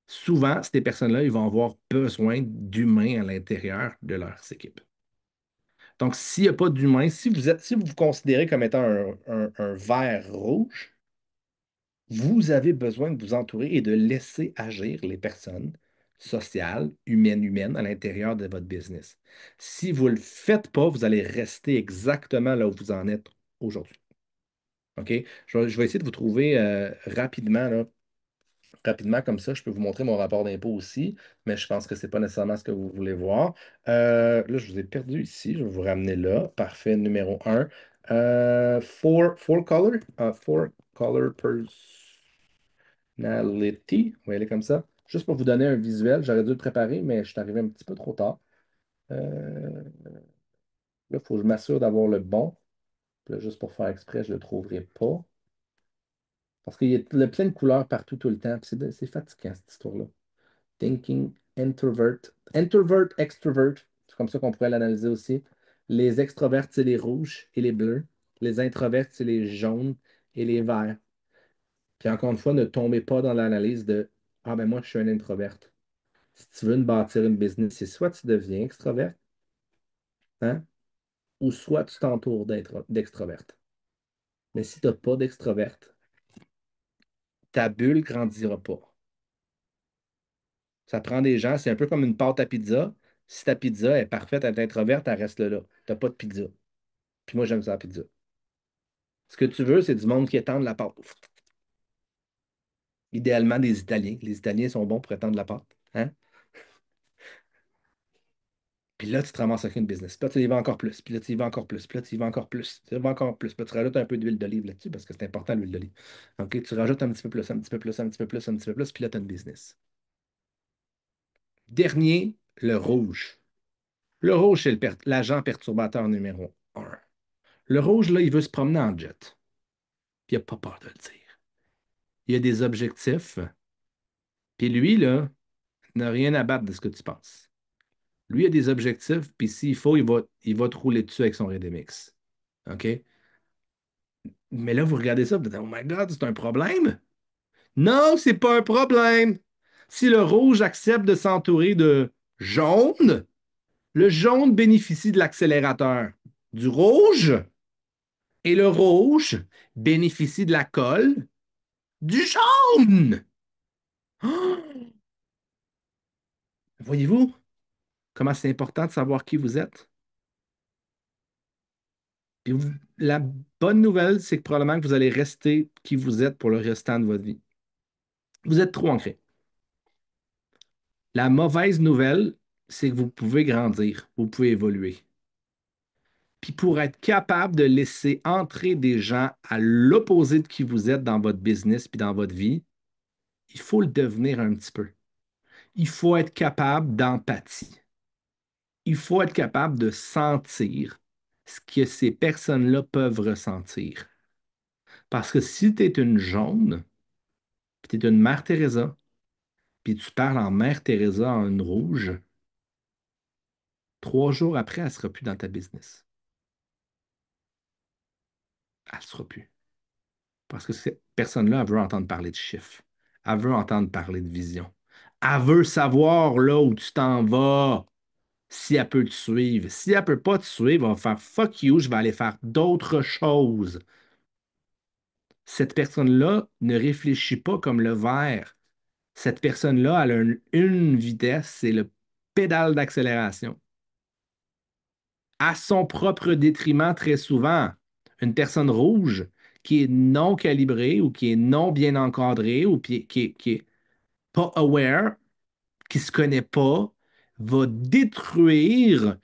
Souvent, ces personnes-là, ils vont avoir besoin d'humains à l'intérieur de leur équipe. Donc, s'il n'y a pas d'humains, si vous vous considérez comme étant un vert rouge, vous avez besoin de vous entourer et de laisser agir les personnes sociales, humaines à l'intérieur de votre business. Si vous ne le faites pas, vous allez rester exactement là où vous en êtes aujourd'hui. OK? Je vais essayer de vous trouver rapidement, là, rapidement comme ça. Je peux vous montrer mon rapport d'impôt aussi, mais je pense que ce n'est pas nécessairement ce que vous voulez voir. Là, je vous ai perdu ici. Je vais vous ramener là. Parfait, numéro un. Four color. Four color personality. On va y aller comme ça. Juste pour vous donner un visuel. J'aurais dû le préparer, mais je suis arrivé un petit peu trop tard. Là, il faut que je m'assure d'avoir le bon. Puis là, juste pour faire exprès, je ne le trouverai pas. Parce qu'il y a plein de couleurs partout tout le temps. Puis c'est fatigant, cette histoire-là. Thinking, introvert. Introvert, extrovert. C'est comme ça qu'on pourrait l'analyser aussi. Les extroverts, c'est les rouges et les bleus. Les introverts, c'est les jaunes et les verts. Puis encore une fois, ne tombez pas dans l'analyse de ah ben moi, je suis un introvert. Si tu veux bâtir une business, c'est soit tu deviens extrovert, hein, ou soit tu t'entoures d'extroverte. Mais si tu n'as pas d'extroverte, ta bulle ne grandira pas. Ça prend des gens, c'est un peu comme une pâte à pizza. Si ta pizza est parfaite, elle est introverte, elle reste là. Tu n'as pas de pizza. Puis moi, j'aime ça, la pizza. Ce que tu veux, c'est du monde qui étende la pâte. Idéalement, des Italiens. Les Italiens sont bons pour étendre la pâte. Hein? Puis là, tu te ramasses avec une business. Puis là, tu y vas encore plus. Puis là, tu y vas encore plus. Puis là, tu y vas encore plus. Tu y vas encore plus. Puis là, tu rajoutes un peu d'huile d'olive là-dessus parce que c'est important, l'huile d'olive. OK, tu rajoutes un petit peu plus, un petit peu plus, un petit peu plus, un petit peu plus. Puis là, tu as une business. Dernier, le rouge. Le rouge, c'est l'agent perturbateur numéro un. Le rouge, là, il veut se promener en jet. Puis il n'a pas peur de le dire. Il a des objectifs. Puis lui, là, n'a rien à battre de ce que tu penses. Lui a des objectifs, puis s'il faut, il va te rouler dessus avec son Redemix. OK? Mais là, vous regardez ça, vous dites, oh my God, c'est un problème? Non, c'est pas un problème. Si le rouge accepte de s'entourer de jaune, le jaune bénéficie de l'accélérateur du rouge et le rouge bénéficie de la colle du jaune. Oh! Voyez-vous comment c'est important de savoir qui vous êtes? Puis la bonne nouvelle, c'est que probablement que vous allez rester qui vous êtes pour le restant de votre vie. Vous êtes trop ancré. La mauvaise nouvelle, c'est que vous pouvez grandir, vous pouvez évoluer. Puis pour être capable de laisser entrer des gens à l'opposé de qui vous êtes dans votre business puis dans votre vie, il faut le devenir un petit peu. Il faut être capable d'empathie. Il faut être capable de sentir ce que ces personnes-là peuvent ressentir. Parce que si tu es une jaune, puis tu es une Mère Teresa, puis tu parles en Mère Teresa en une rouge, 3 jours après, elle ne sera plus dans ta business. Elle ne sera plus. Parce que cette personne-là, elle veut entendre parler de chiffres. Elle veut entendre parler de vision. Elle veut savoir là où tu t'en vas, si elle peut te suivre. Si elle ne peut pas te suivre, elle va faire fuck you, je vais aller faire d'autres choses. Cette personne-là ne réfléchit pas comme le verre. Cette personne-là, elle a une vitesse, c'est le pédale d'accélération. À son propre détriment très souvent. Une personne rouge qui est non calibrée ou qui est non bien encadrée ou qui est pas aware, qui ne se connaît pas, va détruire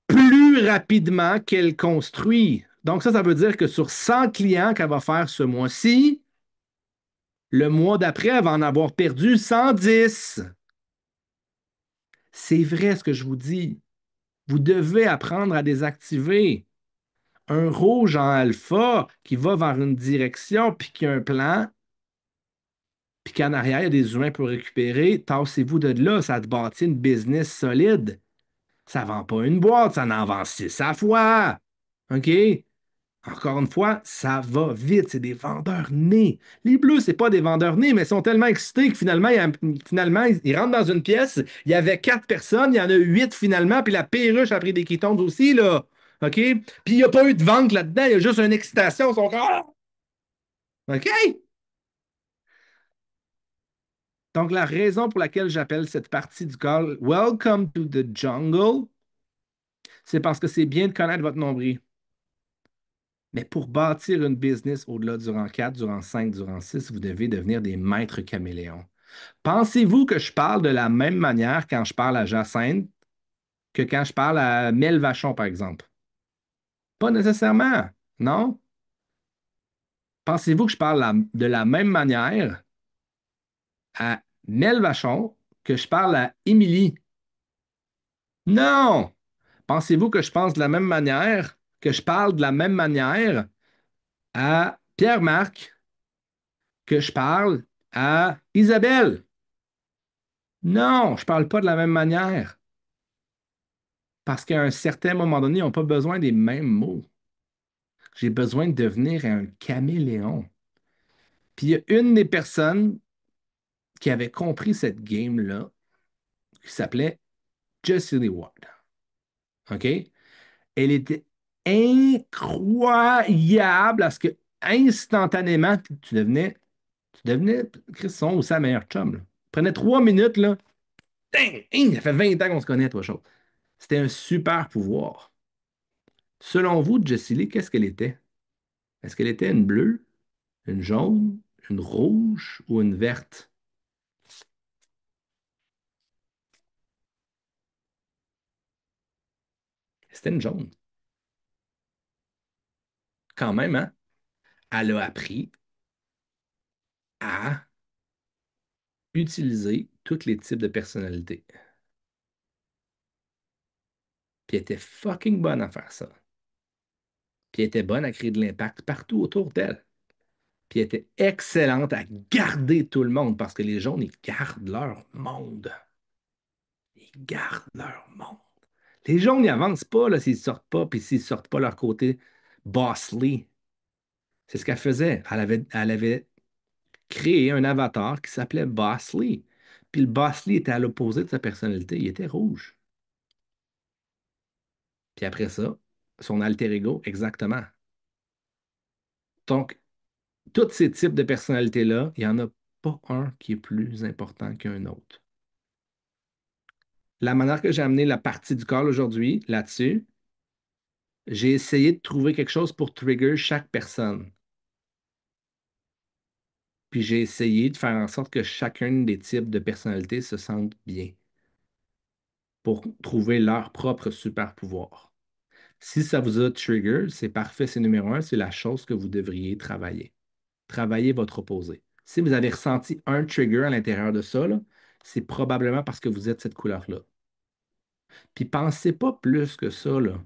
plus rapidement qu'elle construit. Donc ça veut dire que sur 100 clients qu'elle va faire ce mois-ci, le mois d'après, elle va en avoir perdu 110. C'est vrai ce que je vous dis. Vous devez apprendre à désactiver. Un rouge en alpha qui va vers une direction, puis qui a un plan, puis qu'en arrière, il y a des humains pour récupérer, tassez-vous de là, ça te bâtit une business solide. Ça ne vend pas une boîte, ça en vend 6 à la fois. OK? Encore une fois, ça va vite, c'est des vendeurs nés. Les bleus, c'est pas des vendeurs nés, mais ils sont tellement excités que finalement, ils rentrent dans une pièce, il y avait 4 personnes, il y en a 8 finalement, puis la perruche a pris des kétones aussi, là. OK? Puis il n'y a pas eu de vente là-dedans, il y a juste une excitation, ils sont comme, ah! OK? Donc, la raison pour laquelle j'appelle cette partie du call Welcome to the Jungle, c'est parce que c'est bien de connaître votre nombril. Mais pour bâtir une business au-delà du rang 4, du rang 5, du rang 6, vous devez devenir des maîtres caméléons. Pensez-vous que je parle de la même manière quand je parle à Jacinthe que quand je parle à Mel Vachon, par exemple? Pas nécessairement, non? Pensez-vous que je parle de la même manière à Mel Vachon que je parle à Émilie? Non! Pensez-vous que je pense de la même manière, que je parle de la même manière à Pierre-Marc que je parle à Isabelle? Non, je ne parle pas de la même manière. Parce qu'à un certain moment donné, ils n'ont pas besoin des mêmes mots. J'ai besoin de devenir un caméléon. Puis il y a une des personnes qui avait compris cette game-là, qui s'appelait Jessie Lee Ward. OK? Elle était incroyable parce que instantanément, tu devenais Christon ou sa meilleure chum. Là. Prenait 3 minutes, là. Ding, ding, ça fait 20 ans qu'on se connaît, toi, chose. C'était un super pouvoir. Selon vous, Jessie Lee, qu'est-ce qu'elle était? Est-ce qu'elle était une bleue, une jaune, une rouge ou une verte? C'était une jaune. Quand même, hein? Elle a appris à utiliser tous les types de personnalités. Puis elle était fucking bonne à faire ça. Puis elle était bonne à créer de l'impact partout autour d'elle. Puis elle était excellente à garder tout le monde parce que les jaunes, ils gardent leur monde. Ils gardent leur monde. Les jaunes, ils avancent pas là, s'ils sortent pas, puis s'ils sortent pas leur côté bossly. C'est ce qu'elle faisait. Elle avait créé un avatar qui s'appelait Bossly. Puis le Bossly était à l'opposé de sa personnalité. Il était rouge. Puis après ça, son alter ego, exactement. Donc, tous ces types de personnalités-là, il n'y en a pas un qui est plus important qu'un autre. La manière que j'ai amené la partie du corps aujourd'hui là-dessus, j'ai essayé de trouver quelque chose pour trigger chaque personne. Puis j'ai essayé de faire en sorte que chacun des types de personnalités se sente bien pour trouver leur propre super pouvoir. Si ça vous a trigger, c'est parfait, c'est numéro un, c'est la chose que vous devriez travailler. Travaillez votre opposé. Si vous avez ressenti un trigger à l'intérieur de ça, là, c'est probablement parce que vous êtes cette couleur-là. Puis pensez pas plus que ça, là.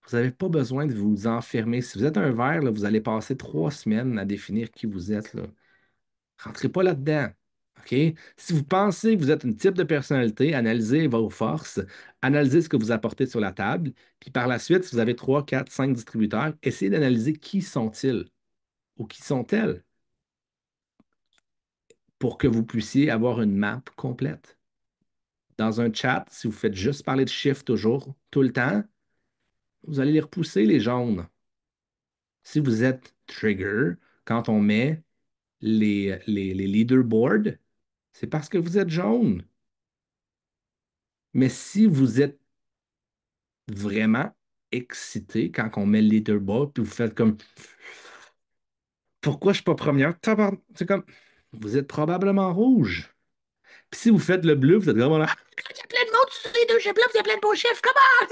Vous n'avez pas besoin de vous enfermer. Si vous êtes un vert, là, vous allez passer 3 semaines à définir qui vous êtes, là. Rentrez pas là-dedans. OK? Si vous pensez que vous êtes un type de personnalité, analysez vos forces, analysez ce que vous apportez sur la table, puis par la suite, si vous avez 3, 4, 5 distributeurs, essayez d'analyser qui sont-ils ou qui sont-elles pour que vous puissiez avoir une map complète. Dans un chat, si vous faites juste parler de chiffres toujours, tout le temps, vous allez les repousser, les jaunes. Si vous êtes trigger, quand on met les leaderboards, c'est parce que vous êtes jaune. Mais si vous êtes vraiment excité quand on met le leaderboard, puis vous faites comme pourquoi je suis pas première? C'est comme vous êtes probablement rouge. Puis si vous faites le bleu, vous êtes vraiment là. Il y a plein de monde sur les deux chiffres là, il y a plein de beaux chiffres. Comment?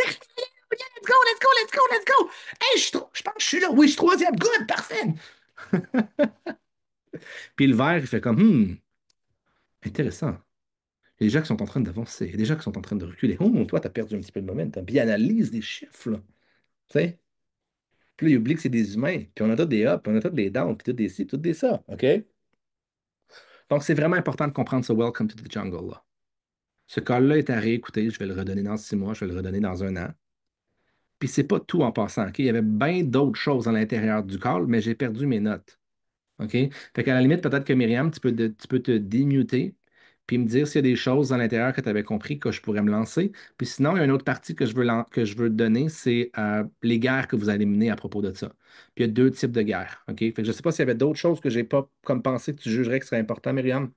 Let's go, let's go, let's go, let's go. Hey, je pense que je suis là. Oui, je suis troisième. Good, parfait. Puis le vert, il fait comme intéressant. Il y a des gens qui sont en train d'avancer. Il y a des gens qui sont en train de reculer. Oh, toi, tu as perdu un petit peu de momentum. Puis il analyse des chiffres, là. Tu sais? Puis là, il oublie que c'est des humains. Puis on a tous des ups, puis on a tous des downs, puis tous des ci, tous des ça. OK? Donc, c'est vraiment important de comprendre ce Welcome to the Jungle, là. Ce call-là est à réécouter. Je vais le redonner dans 6 mois, je vais le redonner dans un an. Puis c'est pas tout en passant. OK? Il y avait bien d'autres choses à l'intérieur du call, mais j'ai perdu mes notes. OK? Fait qu'à la limite, peut-être que Myriam, tu peux te démuter puis me dire s'il y a des choses à l'intérieur que tu avais compris que je pourrais me lancer. Puis sinon, il y a une autre partie que je veux te donner, c'est les guerres que vous allez mener à propos de ça. Puis il y a deux types de guerres. OK? Fait que je ne sais pas s'il y avait d'autres choses que j'ai pas comme pensé que tu jugerais que serait important, Myriam,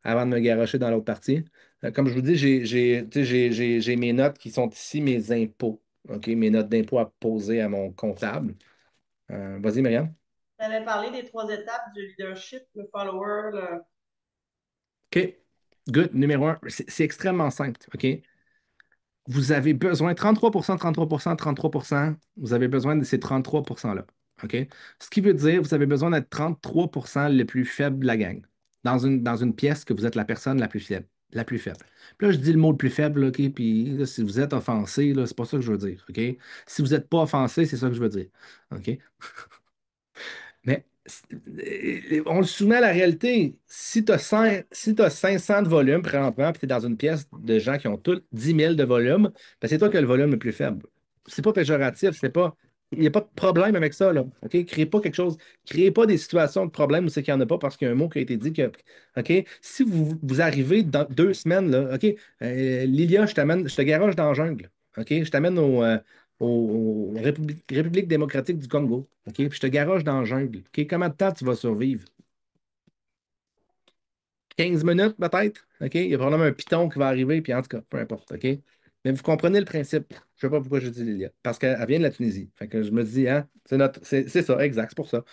avant de me garrocher dans l'autre partie. Comme je vous dis, tu sais, j'ai mes notes qui sont ici, mes impôts. OK? Mes notes d'impôts à poser à mon comptable. Vas-y, Myriam. Tu avais parlé des 3 étapes du leadership, le follower, le... OK. Good. Numéro un, c'est extrêmement simple. OK? Vous avez besoin, 33%, 33%, 33%, vous avez besoin de ces 33%-là. OK? Ce qui veut dire, vous avez besoin d'être 33% le plus faible de la gang. Dans une pièce que vous êtes la personne la plus faible. La plus faible. Puis là, je dis le mot le plus faible, là, OK? Puis là, si vous êtes offensé, là, c'est pas ça que je veux dire. OK? Si vous n'êtes pas offensé, c'est ça que je veux dire. OK? Mais on le soumet à la réalité. Si tu as, si t'as 500 de volume présentement, puis tu es dans une pièce de gens qui ont tous 10 000 de volume, ben c'est toi qui as le volume le plus faible. C'est pas péjoratif, c'est pas. Il n'y a pas de problème avec ça, là. OK? Créez pas quelque chose. Créez pas des situations de problème où c'est qu'il n'y en a pas parce qu'il y a un mot qui a été dit que. OK? Si vous arrivez dans 2 semaines, là, OK, Lilia, je te garoche dans la jungle. OK? Je t'amène au République démocratique du Congo. OK? Puis je te garoche dans la jungle. OK? Combien de temps tu vas survivre? 15 minutes peut-être? OK? Il y a probablement un piton qui va arriver, puis en tout cas, peu importe. OK? Mais vous comprenez le principe. Je ne sais pas pourquoi je dis Lilia. Parce qu'elle vient de la Tunisie. Fait que je me dis, hein, c'est ça, exact, c'est pour ça.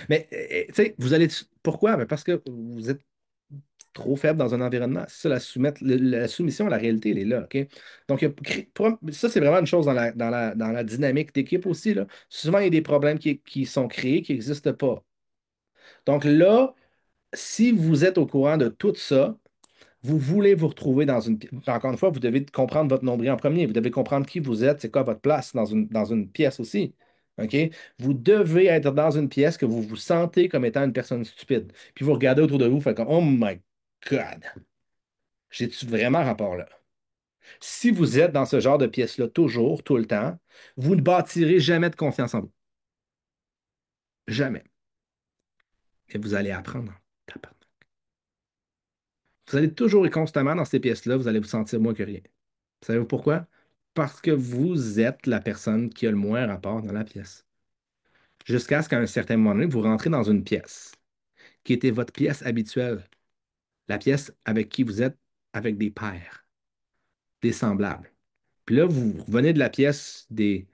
Mais, tu sais, vous allez. Pourquoi? Ben, parce que vous êtes. trop faible dans un environnement. C'est ça, la soumission à la réalité, elle est là, OK? Donc, ça, c'est vraiment une chose dans la dynamique d'équipe aussi, là. Souvent, il y a des problèmes qui sont créés, qui n'existent pas. Donc là, si vous êtes au courant de tout ça, vous voulez vous retrouver dans une... Encore une fois, vous devez comprendre votre nombril en premier. Vous devez comprendre qui vous êtes, c'est quoi votre place dans une pièce aussi. OK? Vous devez être dans une pièce que vous vous sentez comme étant une personne stupide. Puis vous regardez autour de vous, vous faites comme Oh my God, j'ai-tu vraiment rapport là? Si vous êtes dans ce genre de pièce-là toujours, tout le temps, vous ne bâtirez jamais de confiance en vous. Jamais. Et vous allez apprendre. Vous allez toujours et constamment dans ces pièces-là, vous allez vous sentir moins que rien. Savez-vous pourquoi? Parce que vous êtes la personne qui a le moins rapport dans la pièce. Jusqu'à ce qu'à un certain moment donné, vous rentrez dans une pièce qui était votre pièce habituelle, la pièce avec qui vous êtes avec des pairs, des semblables. Puis là, vous revenez de la pièce des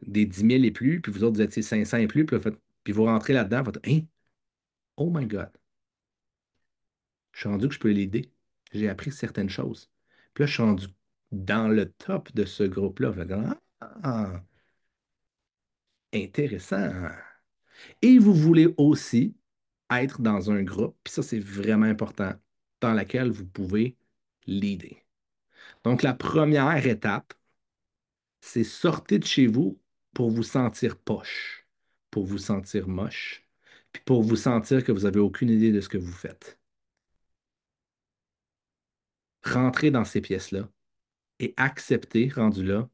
10 000 et plus, puis vous autres, vous étiez 500 et plus, puis vous rentrez là-dedans, vous faites Hein? Oh my God, je suis rendu que je peux l'aider. J'ai appris certaines choses. Puis là, je suis rendu dans le top de ce groupe-là. Fait que, ah, intéressant. Et vous voulez aussi être dans un groupe, puis ça, c'est vraiment important, dans laquelle vous pouvez leader. Donc, la première étape, c'est sortir de chez vous pour vous sentir poche, pour vous sentir moche, puis pour vous sentir que vous n'avez aucune idée de ce que vous faites. Rentrez dans ces pièces-là et acceptez, rendu là,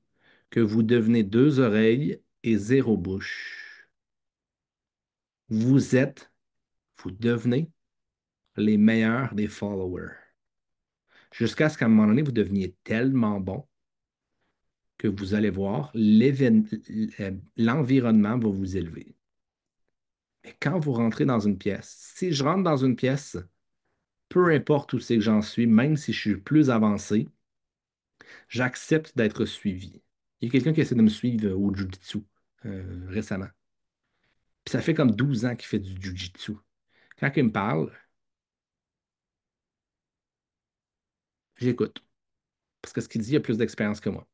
que vous devenez deux oreilles et zéro bouche. Vous êtes, vous devenez les meilleurs des followers. Jusqu'à ce qu'à un moment donné, vous deveniez tellement bon que vous allez voir, l'environnement va vous élever. Mais quand vous rentrez dans une pièce, si je rentre dans une pièce, peu importe où c'est que j'en suis, même si je suis plus avancé, j'accepte d'être suivi. Il y a quelqu'un qui essaie de me suivre au Jiu-Jitsu récemment. Puis ça fait comme 12 ans qu'il fait du Jiu-Jitsu. Quand il me parle, j'écoute. Parce que ce qu'il dit, il a plus d'expérience que moi.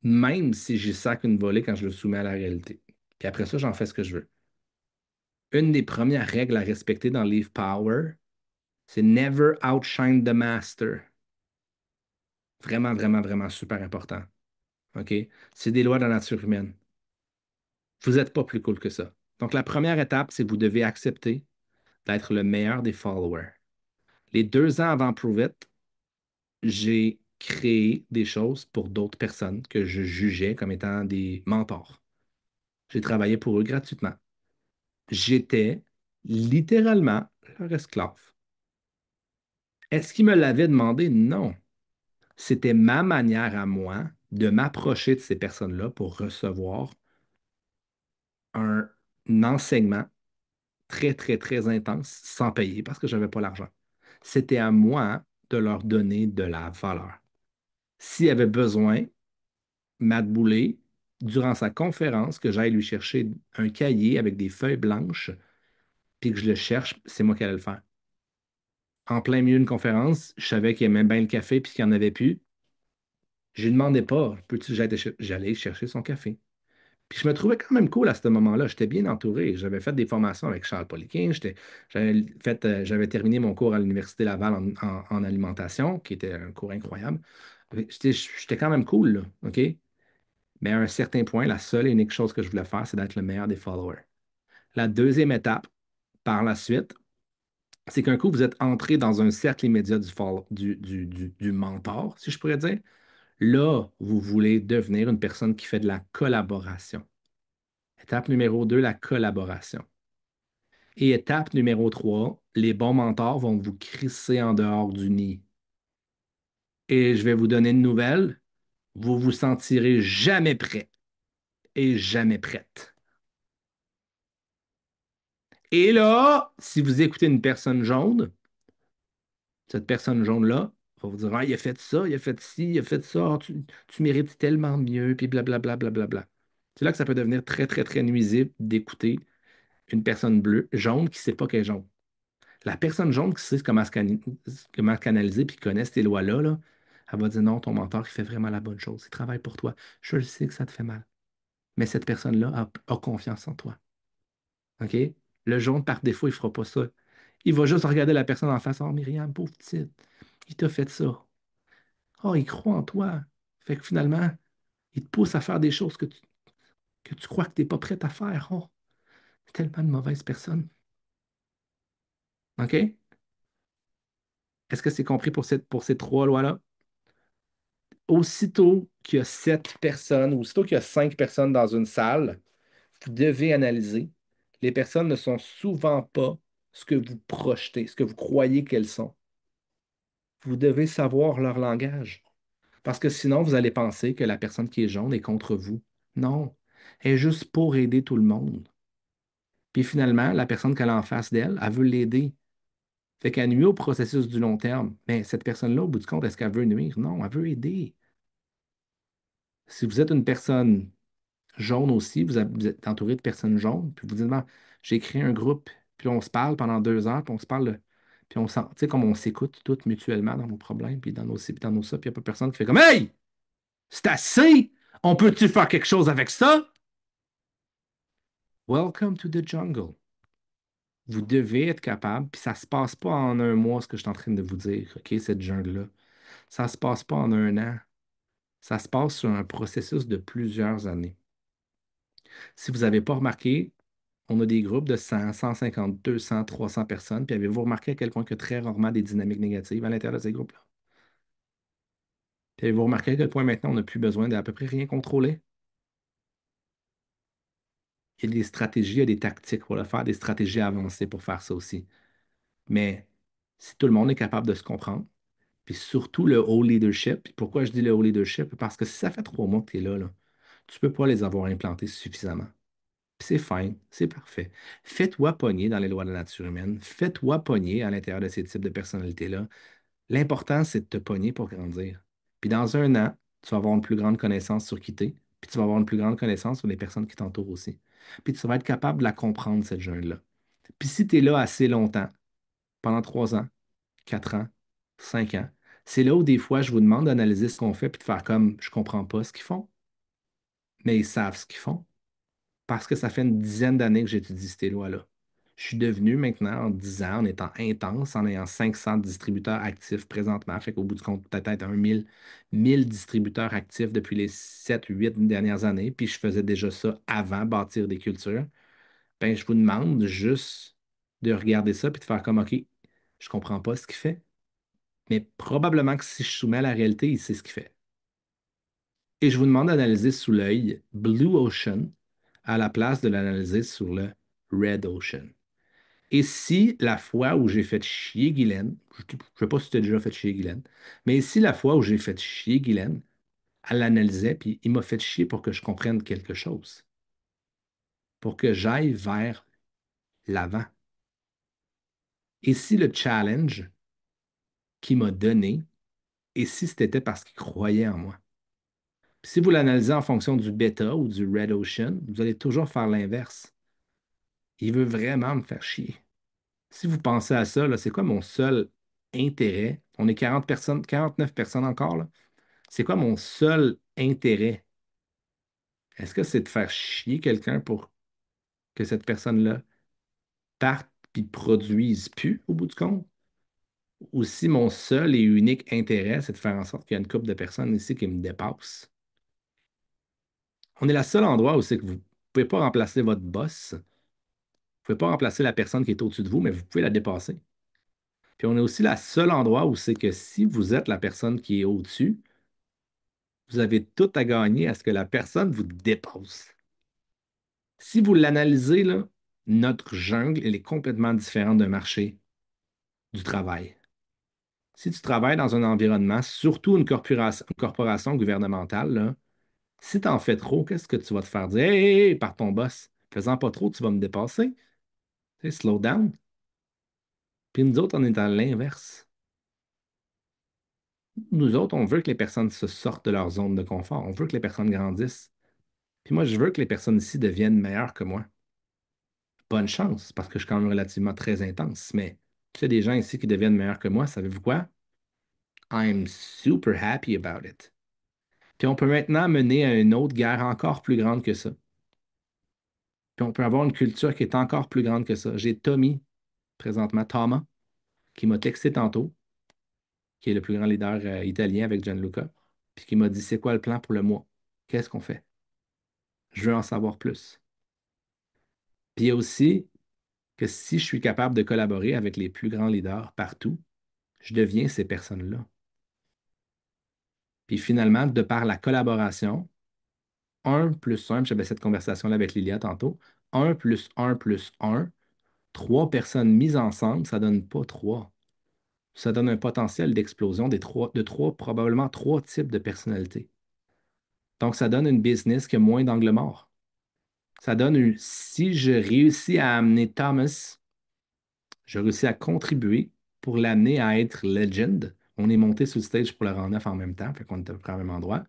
Même si j'y sac une volée quand je le soumets à la réalité. Puis après ça, j'en fais ce que je veux. Une des premières règles à respecter dans Leaf Power, c'est never outshine the master. Vraiment, vraiment, vraiment super important. OK? C'est des lois de la nature humaine. Vous n'êtes pas plus cool que ça. Donc, la première étape, c'est que vous devez accepter d'être le meilleur des followers. Les 2 ans avant Prove It, j'ai créé des choses pour d'autres personnes que je jugeais comme étant des mentors. J'ai travaillé pour eux gratuitement. J'étais littéralement leur esclave. Est-ce qu'ils me l'avaient demandé? Non. C'était ma manière à moi de m'approcher de ces personnes-là pour recevoir un enseignement très, très, très intense sans payer parce que je n'avais pas l'argent. C'était à moi de leur donner de la valeur. S'il avait besoin, Matt Boulay, durant sa conférence, que j'aille lui chercher un cahier avec des feuilles blanches, puis que je le cherche, c'est moi qui allais le faire. En plein milieu d'une conférence, je savais qu'il aimait bien le café puis qu'il n'y en avait plus. Je lui demandais pas, peux-tu, j'allais chercher son café. Puis je me trouvais quand même cool à ce moment-là. J'étais bien entouré. J'avais fait des formations avec Charles Poliquin. J'avais terminé mon cours à l'Université Laval en alimentation, qui était un cours incroyable. J'étais quand même cool, là, OK? Mais à un certain point, la seule et unique chose que je voulais faire, c'est d'être le meilleur des followers. La deuxième étape, par la suite, c'est qu'un coup, vous êtes entré dans un cercle immédiat du mentor, si je pourrais dire. Là, vous voulez devenir une personne qui fait de la collaboration. Étape numéro 2, la collaboration. Et étape numéro 3, les bons mentors vont vous crisser en dehors du nid. Et je vais vous donner une nouvelle, vous vous sentirez jamais prêt et jamais prête. Et là, si vous écoutez une personne jaune, cette personne jaune-là va vous dire, ah, il a fait ça, il a fait ci, il a fait ça, ah, tu mérites tellement mieux, puis blablabla, blablabla. C'est là que ça peut devenir très, très, très nuisible d'écouter une personne bleue, jaune, qui ne sait pas qu'elle est jaune. La personne jaune qui sait comment se canaliser puis qui connaît ces lois-là, là, elle va dire non, ton mentor, il fait vraiment la bonne chose. Il travaille pour toi. Je le sais que ça te fait mal. Mais cette personne-là a confiance en toi. OK? Le jaune, par défaut, il ne fera pas ça. Il va juste regarder la personne en face. Oh, Myriam, pauvre petite, il t'a fait ça. Oh, il croit en toi. Fait que finalement, il te pousse à faire des choses que tu crois que tu n'es pas prête à faire. Oh, tellement de mauvaise personne. OK? Est-ce que c'est compris pour ces trois lois-là? Aussitôt qu'il y a 7 personnes, aussitôt qu'il y a 5 personnes dans une salle, vous devez analyser. Les personnes ne sont souvent pas ce que vous projetez, ce que vous croyez qu'elles sont. Vous devez savoir leur langage. Parce que sinon, vous allez penser que la personne qui est jaune est contre vous. Non, elle est juste pour aider tout le monde. Puis finalement, la personne qu'elle a en face d'elle, elle veut l'aider. Fait qu'elle nuit au processus du long terme. Mais cette personne-là, au bout du compte, est-ce qu'elle veut nuire? Non, elle veut aider. Si vous êtes une personne jaune aussi, vous êtes entouré de personnes jaunes, puis vous dites, bon, j'ai créé un groupe, puis on se parle pendant 2 heures, puis on se parle, puis on sent, tu sais, comme on s'écoute toutes mutuellement dans nos problèmes, puis dans nos ci, puis dans nos ça, puis il n'y a pas personne qui fait comme, Hey, c'est assez! On peut-tu faire quelque chose avec ça? Welcome to the jungle. Vous devez être capable, puis ça ne se passe pas en un mois, ce que je suis en train de vous dire, OK, cette jungle-là. Ça ne se passe pas en un an. Ça se passe sur un processus de plusieurs années. Si vous n'avez pas remarqué, on a des groupes de 100, 150, 200, 300 personnes, puis avez-vous remarqué à quel point il y a très rarement des dynamiques négatives à l'intérieur de ces groupes-là? Puis avez-vous remarqué à quel point maintenant on n'a plus besoin d'à peu près rien contrôler? Il y a des stratégies, il y a des tactiques pour le faire, des stratégies avancées pour faire ça aussi. Mais si tout le monde est capable de se comprendre, puis surtout le haut leadership, puis pourquoi je dis le haut leadership? Parce que si ça fait 3 mois que tu es là, tu ne peux pas les avoir implantés suffisamment. Puis c'est fine, c'est parfait. Fais-toi pogner dans les lois de la nature humaine. Fais-toi pogner à l'intérieur de ces types de personnalités-là. L'important, c'est de te pogner pour grandir. Puis dans un an, tu vas avoir une plus grande connaissance sur qui t'es, puis tu vas avoir une plus grande connaissance sur les personnes qui t'entourent aussi. Puis tu vas être capable de la comprendre, cette jeune-là. Puis si tu es là assez longtemps, pendant 3 ans, 4 ans, 5 ans, c'est là où des fois, je vous demande d'analyser ce qu'on fait puis de faire comme je comprends pas ce qu'ils font, mais ils savent ce qu'ils font. Parce que ça fait une dizaine d'années que j'étudie ces lois-là. Je suis devenu maintenant, en 10 ans, en étant intense, en ayant 500 distributeurs actifs présentement, fait qu'au bout du compte, peut-être 1000 distributeurs actifs depuis les 7, 8 dernières années, puis je faisais déjà ça avant bâtir des cultures. Ben, je vous demande juste de regarder ça puis de faire comme, OK, je comprends pas ce qu'il fait, mais probablement que si je soumets à la réalité, il sait ce qu'il fait. Et je vous demande d'analyser sous l'œil Blue Ocean à la place de l'analyser sur le Red Ocean. Et si la fois où j'ai fait chier Guylaine, je ne sais pas si tu as déjà fait chier Guylaine, mais si la fois où j'ai fait chier Guylaine, elle l'analysait, puis il m'a fait chier pour que je comprenne quelque chose, pour que j'aille vers l'avant. Et si le challenge qu'il m'a donné, et si c'était parce qu'il croyait en moi? Puis si vous l'analysez en fonction du bêta ou du Red Ocean, vous allez toujours faire l'inverse. Il veut vraiment me faire chier. Si vous pensez à ça, là, c'est quoi mon seul intérêt? On est 40 personnes, 49 personnes encore, là. C'est quoi mon seul intérêt? Est-ce que c'est de faire chier quelqu'un pour que cette personne-là parte puis produise plus au bout du compte? Ou si mon seul et unique intérêt, c'est de faire en sorte qu'il y a une couple de personnes ici qui me dépassent? On est le seul endroit où c'est que vous ne pouvez pas remplacer votre boss. Vous ne pouvez pas remplacer la personne qui est au-dessus de vous, mais vous pouvez la dépasser. Puis on est aussi le seul endroit où c'est que si vous êtes la personne qui est au-dessus, vous avez tout à gagner à ce que la personne vous dépasse. Si vous l'analysez, là, notre jungle, elle est complètement différente d'un marché du travail. Si tu travailles dans un environnement, surtout une corporation gouvernementale, là, si tu en fais trop, qu'est-ce que tu vas te faire dire? Hey, hey, hey, par ton boss, faisant pas trop, tu vas me dépasser. Tu sais, slow down. Puis nous autres, on est à l'inverse. Nous autres, on veut que les personnes se sortent de leur zone de confort. On veut que les personnes grandissent. Puis moi, je veux que les personnes ici deviennent meilleures que moi. Bonne chance, parce que je suis quand même relativement très intense, mais Puis il y a des gens ici qui deviennent meilleurs que moi, savez-vous quoi? I'm super happy about it. Puis on peut maintenant mener à une autre guerre encore plus grande que ça. Puis on peut avoir une culture qui est encore plus grande que ça. J'ai Tommy, présentement, Thomas, qui m'a texté tantôt, qui est le plus grand leader italien avec Gianluca, puis qui m'a dit, c'est quoi le plan pour le mois? Qu'est-ce qu'on fait? Je veux en savoir plus. Puis il y a aussi que si je suis capable de collaborer avec les plus grands leaders partout, je deviens ces personnes-là. Puis finalement, de par la collaboration, un plus un, j'avais cette conversation-là avec Lilia tantôt, un plus un, trois personnes mises ensemble, ça donne pas trois. Ça donne un potentiel d'explosion de trois, probablement trois types de personnalités. Donc, ça donne une business qui a moins d'angle mort. Ça donne si je réussis à amener Thomas, je réussis à contribuer pour l'amener à être legend. On est monté sur le stage pour le rang 9 en même temps, fait qu'on était à peu près au même endroit.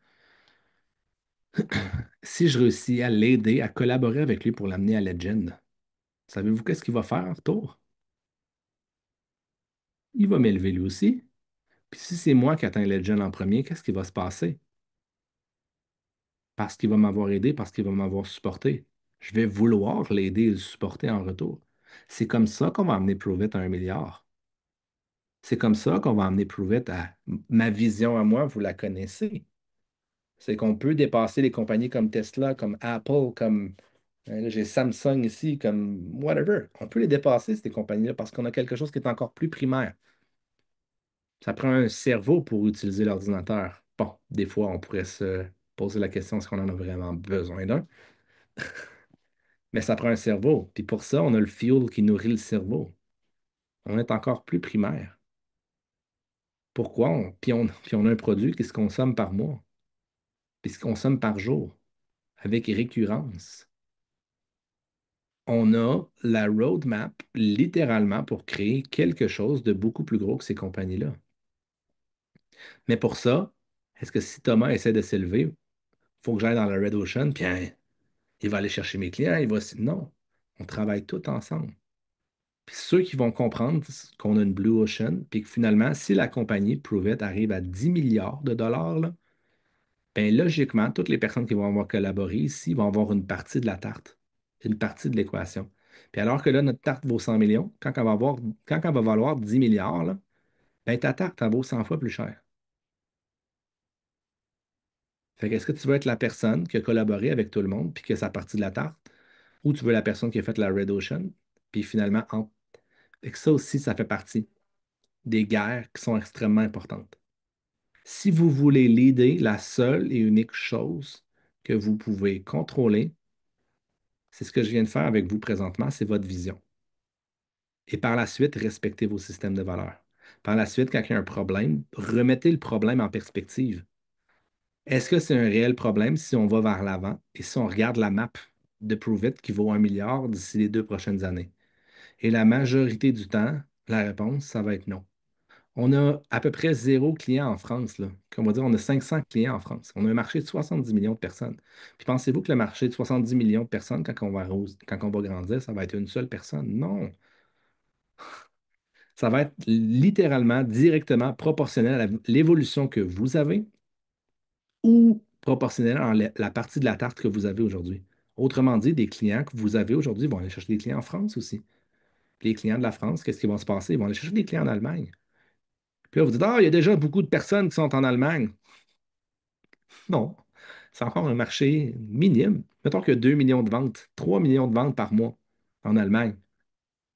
Si je réussis à l'aider, à collaborer avec lui pour l'amener à legend, savez-vous qu'est-ce qu'il va faire en retour? Il va m'élever lui aussi. Puis si c'est moi qui atteins legend en premier, qu'est-ce qui va se passer? Parce qu'il va m'avoir aidé, parce qu'il va m'avoir supporté. Je vais vouloir l'aider et le supporter en retour. C'est comme ça qu'on va amener Pruvit à 1 milliard. C'est comme ça qu'on va amener Pruvit à ma vision à moi, vous la connaissez. C'est qu'on peut dépasser les compagnies comme Tesla, comme Apple, comme là, j'ai Samsung ici, comme whatever. On peut les dépasser, ces compagnies-là, parce qu'on a quelque chose qui est encore plus primaire. Ça prend un cerveau pour utiliser l'ordinateur. Bon, des fois, on pourrait se poser la question, est-ce qu'on en a vraiment besoin d'un? Mais ça prend un cerveau. Puis pour ça, on a le fuel qui nourrit le cerveau. On est encore plus primaire. Pourquoi? Puis on a un produit qui se consomme par mois, puis se consomme par jour, avec récurrence. On a la roadmap littéralement pour créer quelque chose de beaucoup plus gros que ces compagnies-là. Mais pour ça, est-ce que si Thomas essaie de s'élever, il faut que j'aille dans la Red Ocean, puis hein, il va aller chercher mes clients, il va... Non, on travaille tout ensemble. Puis ceux qui vont comprendre qu'on a une Blue Ocean, puis que finalement, si la compagnie Pruvit arrive à 10 milliards de dollars, là, ben logiquement, toutes les personnes qui vont avoir collaboré ici vont avoir une partie de la tarte, une partie de l'équation. Puis alors que là, notre tarte vaut 100 millions, quand elle va valoir 10 milliards, là, ben ta tarte, elle vaut 100 fois plus cher. Fait que est-ce que tu veux être la personne qui a collaboré avec tout le monde, puis qui a sa partie de la tarte, ou tu veux la personne qui a fait la Red Ocean, puis finalement, fait que ça aussi, ça fait partie des guerres qui sont extrêmement importantes. Si vous voulez l'aider, la seule et unique chose que vous pouvez contrôler, c'est ce que je viens de faire avec vous présentement, c'est votre vision. Et par la suite, respectez vos systèmes de valeurs. Par la suite, quand il y a un problème, remettez le problème en perspective. Est-ce que c'est un réel problème si on va vers l'avant et si on regarde la map de Prove It qui vaut 1 milliard d'ici les 2 prochaines années? Et la majorité du temps, la réponse, ça va être non. On a à peu près zéro client en France, là. On va dire, on a 500 clients en France. On a un marché de 70 millions de personnes. Puis pensez-vous que le marché de 70 millions de personnes, quand on va grandir, ça va être une seule personne? Non. Ça va être littéralement, directement proportionnel à l'évolution que vous avez ou proportionnel à la partie de la tarte que vous avez aujourd'hui. Autrement dit, des clients que vous avez aujourd'hui vont aller chercher des clients en France aussi. Puis les clients de la France, qu'est-ce qui va se passer? Ils vont aller chercher des clients en Allemagne. Puis là, vous dites, ah, il y a déjà beaucoup de personnes qui sont en Allemagne. Non, c'est encore un marché minime. Mettons qu'il y a 2 millions de ventes, 3 millions de ventes par mois en Allemagne,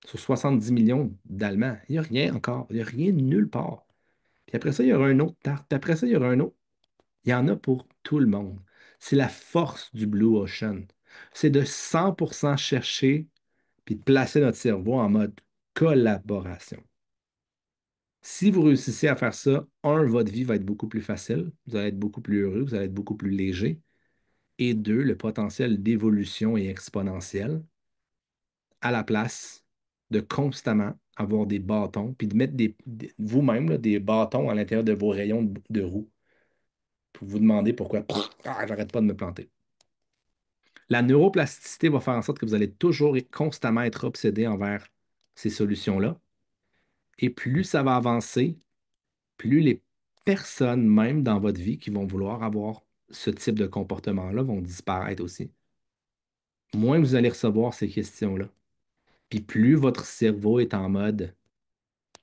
sur 70 millions d'Allemands. Il n'y a rien encore. Il n'y a rien nulle part. Puis après ça, il y aura un autre tarte. Puis après ça, il y aura un autre. Il y en a pour tout le monde. C'est la force du Blue Ocean. C'est de 100% chercher puis de placer notre cerveau en mode collaboration. Si vous réussissez à faire ça, votre vie va être beaucoup plus facile, vous allez être beaucoup plus heureux, vous allez être beaucoup plus léger. Et deux, le potentiel d'évolution est exponentiel à la place de constamment avoir des bâtons, puis de mettre vous-même là, des bâtons à l'intérieur de vos rayons de roue pour vous demander pourquoi j'arrête pas de me planter. La neuroplasticité va faire en sorte que vous allez toujours et constamment être obsédé envers ces solutions-là. Et plus ça va avancer, plus les personnes, même dans votre vie, qui vont vouloir avoir ce type de comportement-là, vont disparaître aussi. Moins vous allez recevoir ces questions-là. Puis plus votre cerveau est en mode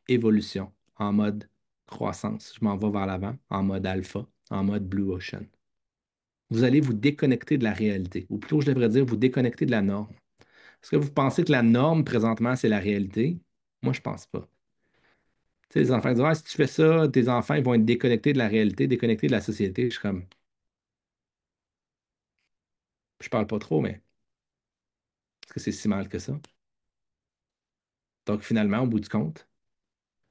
évolution, en mode croissance, je m'en vais vers l'avant, en mode alpha, en mode blue ocean. Vous allez vous déconnecter de la réalité, ou plutôt, je devrais dire, vous déconnecter de la norme. Est-ce que vous pensez que la norme présentement, c'est la réalité? Moi, je pense pas. Tu sais, les enfants disent, ah, si tu fais ça, tes enfants ils vont être déconnectés de la réalité, déconnectés de la société. Je suis comme, je parle pas trop, mais est-ce que c'est si mal que ça? Donc, finalement, au bout du compte,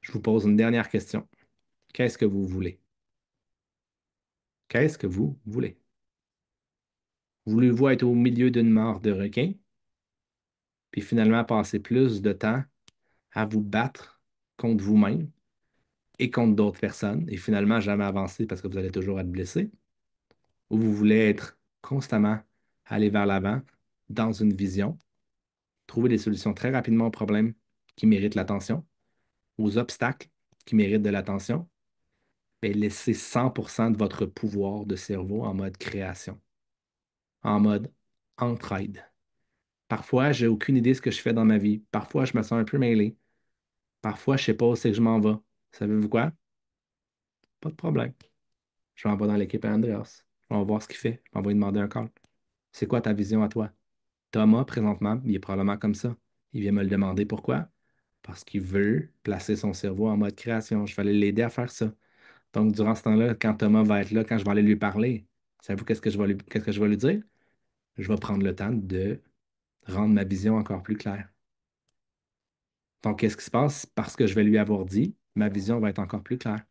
je vous pose une dernière question. Qu'est-ce que vous voulez? Qu'est-ce que vous voulez? Voulez-vous être au milieu d'une mare de requins, puis finalement passer plus de temps à vous battre contre vous-même et contre d'autres personnes, et finalement jamais avancer parce que vous allez toujours être blessé? Ou vous voulez être constamment aller vers l'avant dans une vision, trouver des solutions très rapidement aux problèmes qui méritent l'attention, aux obstacles qui méritent de l'attention, et laisser 100% de votre pouvoir de cerveau en mode création, en mode entraide. Parfois, j'ai aucune idée de ce que je fais dans ma vie. Parfois, je me sens un peu mêlé. Parfois, je sais pas où c'est que je m'en vais. Savez-vous quoi? Pas de problème. Je m'en vais dans l'équipe à Andreas. On va voir ce qu'il fait. On va lui demander un call. C'est quoi ta vision à toi? Thomas, présentement, il est probablement comme ça. Il vient me le demander pourquoi? Parce qu'il veut placer son cerveau en mode création. Je vais aller l'aider à faire ça. Donc, durant ce temps-là, quand Thomas va être là, quand je vais aller lui parler, savez-vous qu'est-ce que je vais lui dire? Je vais prendre le temps de rendre ma vision encore plus claire. Donc, qu'est-ce qui se passe? Parce que je vais lui avoir dit, ma vision va être encore plus claire.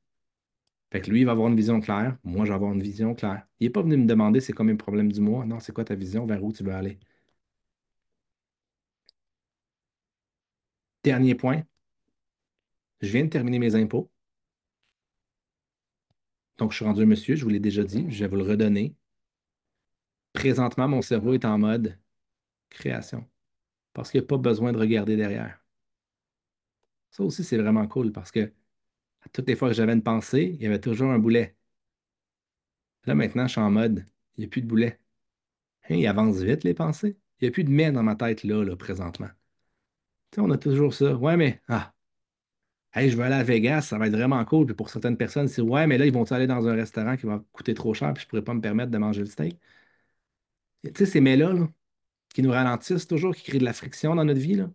Fait que lui, il va avoir une vision claire, moi, je vais avoir une vision claire. Il n'est pas venu me demander c'est quoi mes problèmes du mois. Non, c'est quoi ta vision, vers où tu veux aller? Dernier point, je viens de terminer mes impôts. Donc, je suis rendu un monsieur, je vous l'ai déjà dit, je vais vous le redonner. Présentement, mon cerveau est en mode création parce qu'il n'y a pas besoin de regarder derrière. Ça aussi, c'est vraiment cool parce que à toutes les fois que j'avais une pensée, il y avait toujours un boulet. Là, maintenant, je suis en mode, il n'y a plus de boulet. Hein, il avance vite, les pensées. Il n'y a plus de mais dans ma tête là, présentement. Tu sais, on a toujours ça. Ouais, mais, hey, je veux aller à Vegas, ça va être vraiment cool. Puis pour certaines personnes, c'est ouais, mais là, ils vont aller dans un restaurant qui va coûter trop cher, puis je ne pourrais pas me permettre de manger le steak. Tu sais, ces mais-là, qui nous ralentissent toujours, qui créent de la friction dans notre vie, là.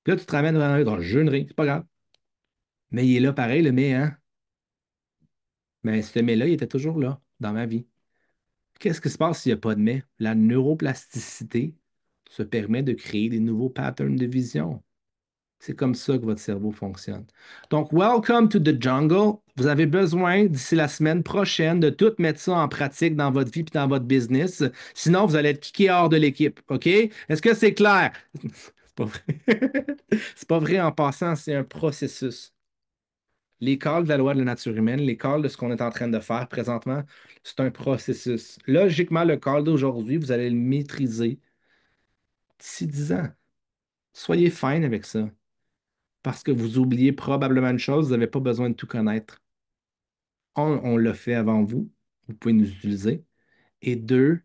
Puis là, tu te ramènes dans un autre, jeûnerie, c'est pas grave. Mais il est là pareil, le mais, hein? Mais ce mais-là, il était toujours là, dans ma vie. Qu'est-ce qui se passe s'il n'y a pas de mais? La neuroplasticité se permet de créer des nouveaux patterns de vision. C'est comme ça que votre cerveau fonctionne. Donc, welcome to the jungle. Vous avez besoin, d'ici la semaine prochaine, de tout mettre ça en pratique dans votre vie et dans votre business. Sinon, vous allez être kické hors de l'équipe. OK? Est-ce que c'est clair? C'est pas vrai. C'est pas vrai en passant, c'est un processus. L'école de la loi de la nature humaine, l'école de ce qu'on est en train de faire présentement, c'est un processus. Logiquement, le call d'aujourd'hui, vous allez le maîtriser d'ici 10 ans. Soyez fine avec ça. Parce que vous oubliez probablement une chose, vous n'avez pas besoin de tout connaître. Un, on l'a fait avant vous, vous pouvez nous utiliser. Et deux,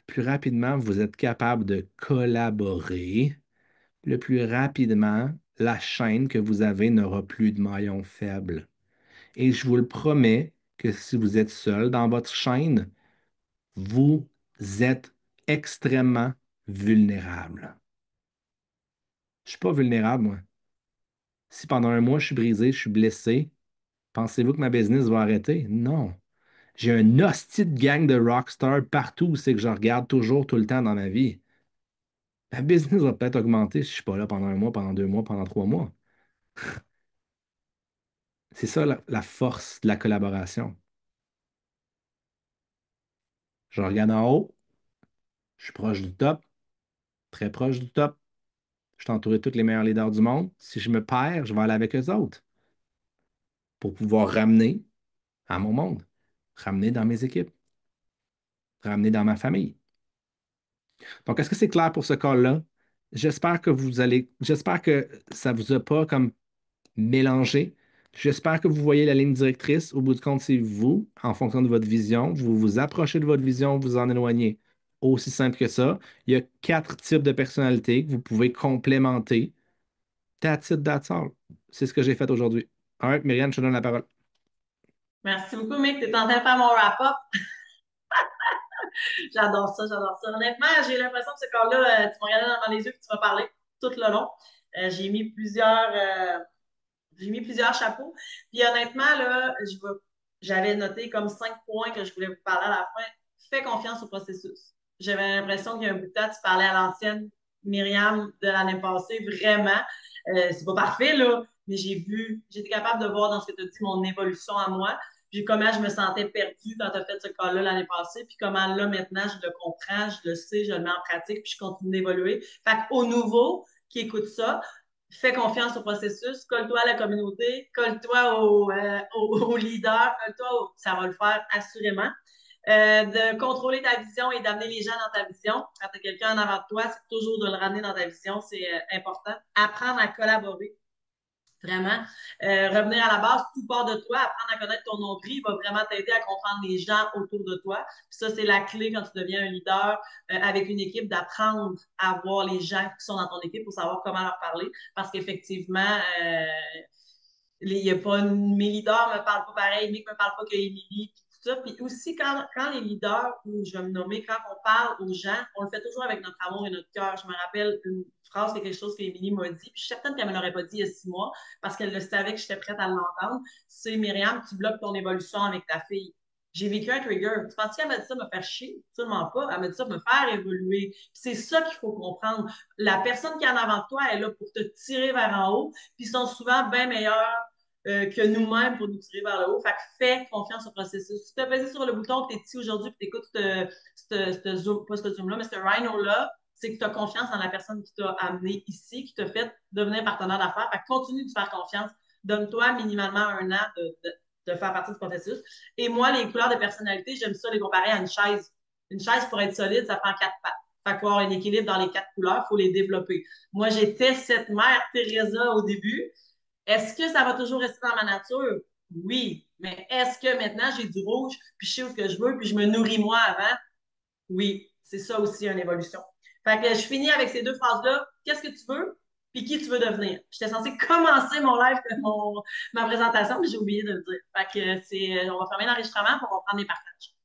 plus rapidement, vous êtes capable de collaborer. Le plus rapidement, la chaîne que vous avez n'aura plus de maillon faible. Et je vous le promets que si vous êtes seul dans votre chaîne, vous êtes extrêmement vulnérable. Je ne suis pas vulnérable, moi. Si pendant un mois, je suis brisé, je suis blessé, pensez-vous que ma business va arrêter? Non. J'ai un hostie de gang de rockstars partout où c'est que je regarde toujours tout le temps dans ma vie. Ma business va peut-être augmenter si je ne suis pas là pendant un mois, pendant 2 mois, pendant 3 mois. C'est ça la force de la collaboration. Je regarde en haut, je suis proche du top, très proche du top. Je suis entouré de tous les meilleurs leaders du monde. Si je me perds, je vais aller avec eux autres pour pouvoir ramener à mon monde, ramener dans mes équipes, ramener dans ma famille. Donc, est-ce que c'est clair pour ce call-là? J'espère que ça vous a pas comme mélangez. J'espère que vous voyez la ligne directrice. Au bout du compte, c'est vous, en fonction de votre vision. Vous vous approchez de votre vision, vous en éloignez. Aussi simple que ça. Il y a 4 types de personnalités que vous pouvez complémenter. That's it, that's all. C'est ce que j'ai fait aujourd'hui. All right, Myriam, je te donne la parole. Merci beaucoup, mec. T'es en train de faire mon wrap-up. J'adore ça, j'adore ça. Honnêtement, j'ai l'impression que ce corps-là, tu m'as regardé dans les yeux et tu m'as parlé tout le long. J'ai mis plusieurs chapeaux. Puis honnêtement, là, j'avais noté comme 5 points que je voulais vous parler à la fin. Fais confiance au processus. J'avais l'impression qu'il y a un bout de temps, tu parlais à l'ancienne Myriam de l'année passée, vraiment. C'est pas parfait, là, mais j'étais capable de voir dans ce que tu as dit mon évolution à moi, puis comment je me sentais perdue quand tu as fait ce cas-là l'année passée, puis comment là, maintenant, je le comprends, je le sais, je le mets en pratique, puis je continue d'évoluer. Fait qu'au nouveau qui écoute ça, fais confiance au processus, colle-toi à la communauté, colle-toi au leader, ça va le faire assurément. De contrôler ta vision et d'amener les gens dans ta vision. Quand tu as quelqu'un en avant de toi, c'est toujours de le ramener dans ta vision, c'est important. Apprendre à collaborer, vraiment. Revenir à la base, tout part de toi. Apprendre à connaître ton nombril va vraiment t'aider à comprendre les gens autour de toi. Puis ça, c'est la clé quand tu deviens un leader avec une équipe, d'apprendre à voir les gens qui sont dans ton équipe pour savoir comment leur parler. Parce qu'effectivement, y a pas, mes leaders ne me parlent pas pareil, Mick ne me parle pas que Émilie, puis tout ça. Puis aussi, quand les leaders, ou je vais me nommer, quand on parle aux gens, on le fait toujours avec notre amour et notre cœur. Je me rappelle une phrase, c'est quelque chose qu'Émilie m'a dit, puis je suis certaine qu'elle ne me l'aurait pas dit il y a 6 mois, parce qu'elle le savait que j'étais prête à l'entendre. C'est Myriam, tu bloques ton évolution avec ta fille. J'ai vécu un trigger. Tu penses qu'elle m'a dit ça me faire chier? Absolument pas. Elle m'a dit ça me faire évoluer. C'est ça qu'il faut comprendre. La personne qui est en avant de toi est là pour te tirer vers en haut, puis ils sont souvent bien meilleurs que nous-mêmes pour nous tirer vers le haut. Fait que fais confiance au processus. Si tu as pesé sur le bouton, que tu es ici aujourd'hui, puis tu écoutes ce Zoom, pas ce Zoom-là, mais ce Rhino-là, c'est que tu as confiance dans la personne qui t'a amené ici, qui t'a fait devenir partenaire d'affaires. Fait que continue de faire confiance. Donne-toi minimalement un an de faire partie du processus. Et moi, les couleurs de personnalité, j'aime ça les comparer à une chaise. Une chaise, pour être solide, ça prend 4 pattes. Fait qu'il faut avoir un équilibre dans les 4 couleurs, il faut les développer. Moi, j'étais cette mère Teresa au début. Est-ce que ça va toujours rester dans ma nature? Oui. Mais est-ce que maintenant j'ai du rouge, puis je sais où ce que je veux, puis je me nourris moi avant? Oui. C'est ça aussi une évolution. Fait que je finis avec ces 2 phrases-là. Qu'est-ce que tu veux? Puis qui tu veux devenir? J'étais censée commencer mon live, ma présentation, mais j'ai oublié de le dire. Fait que on va fermer l'enregistrement pour on va prendre les partages.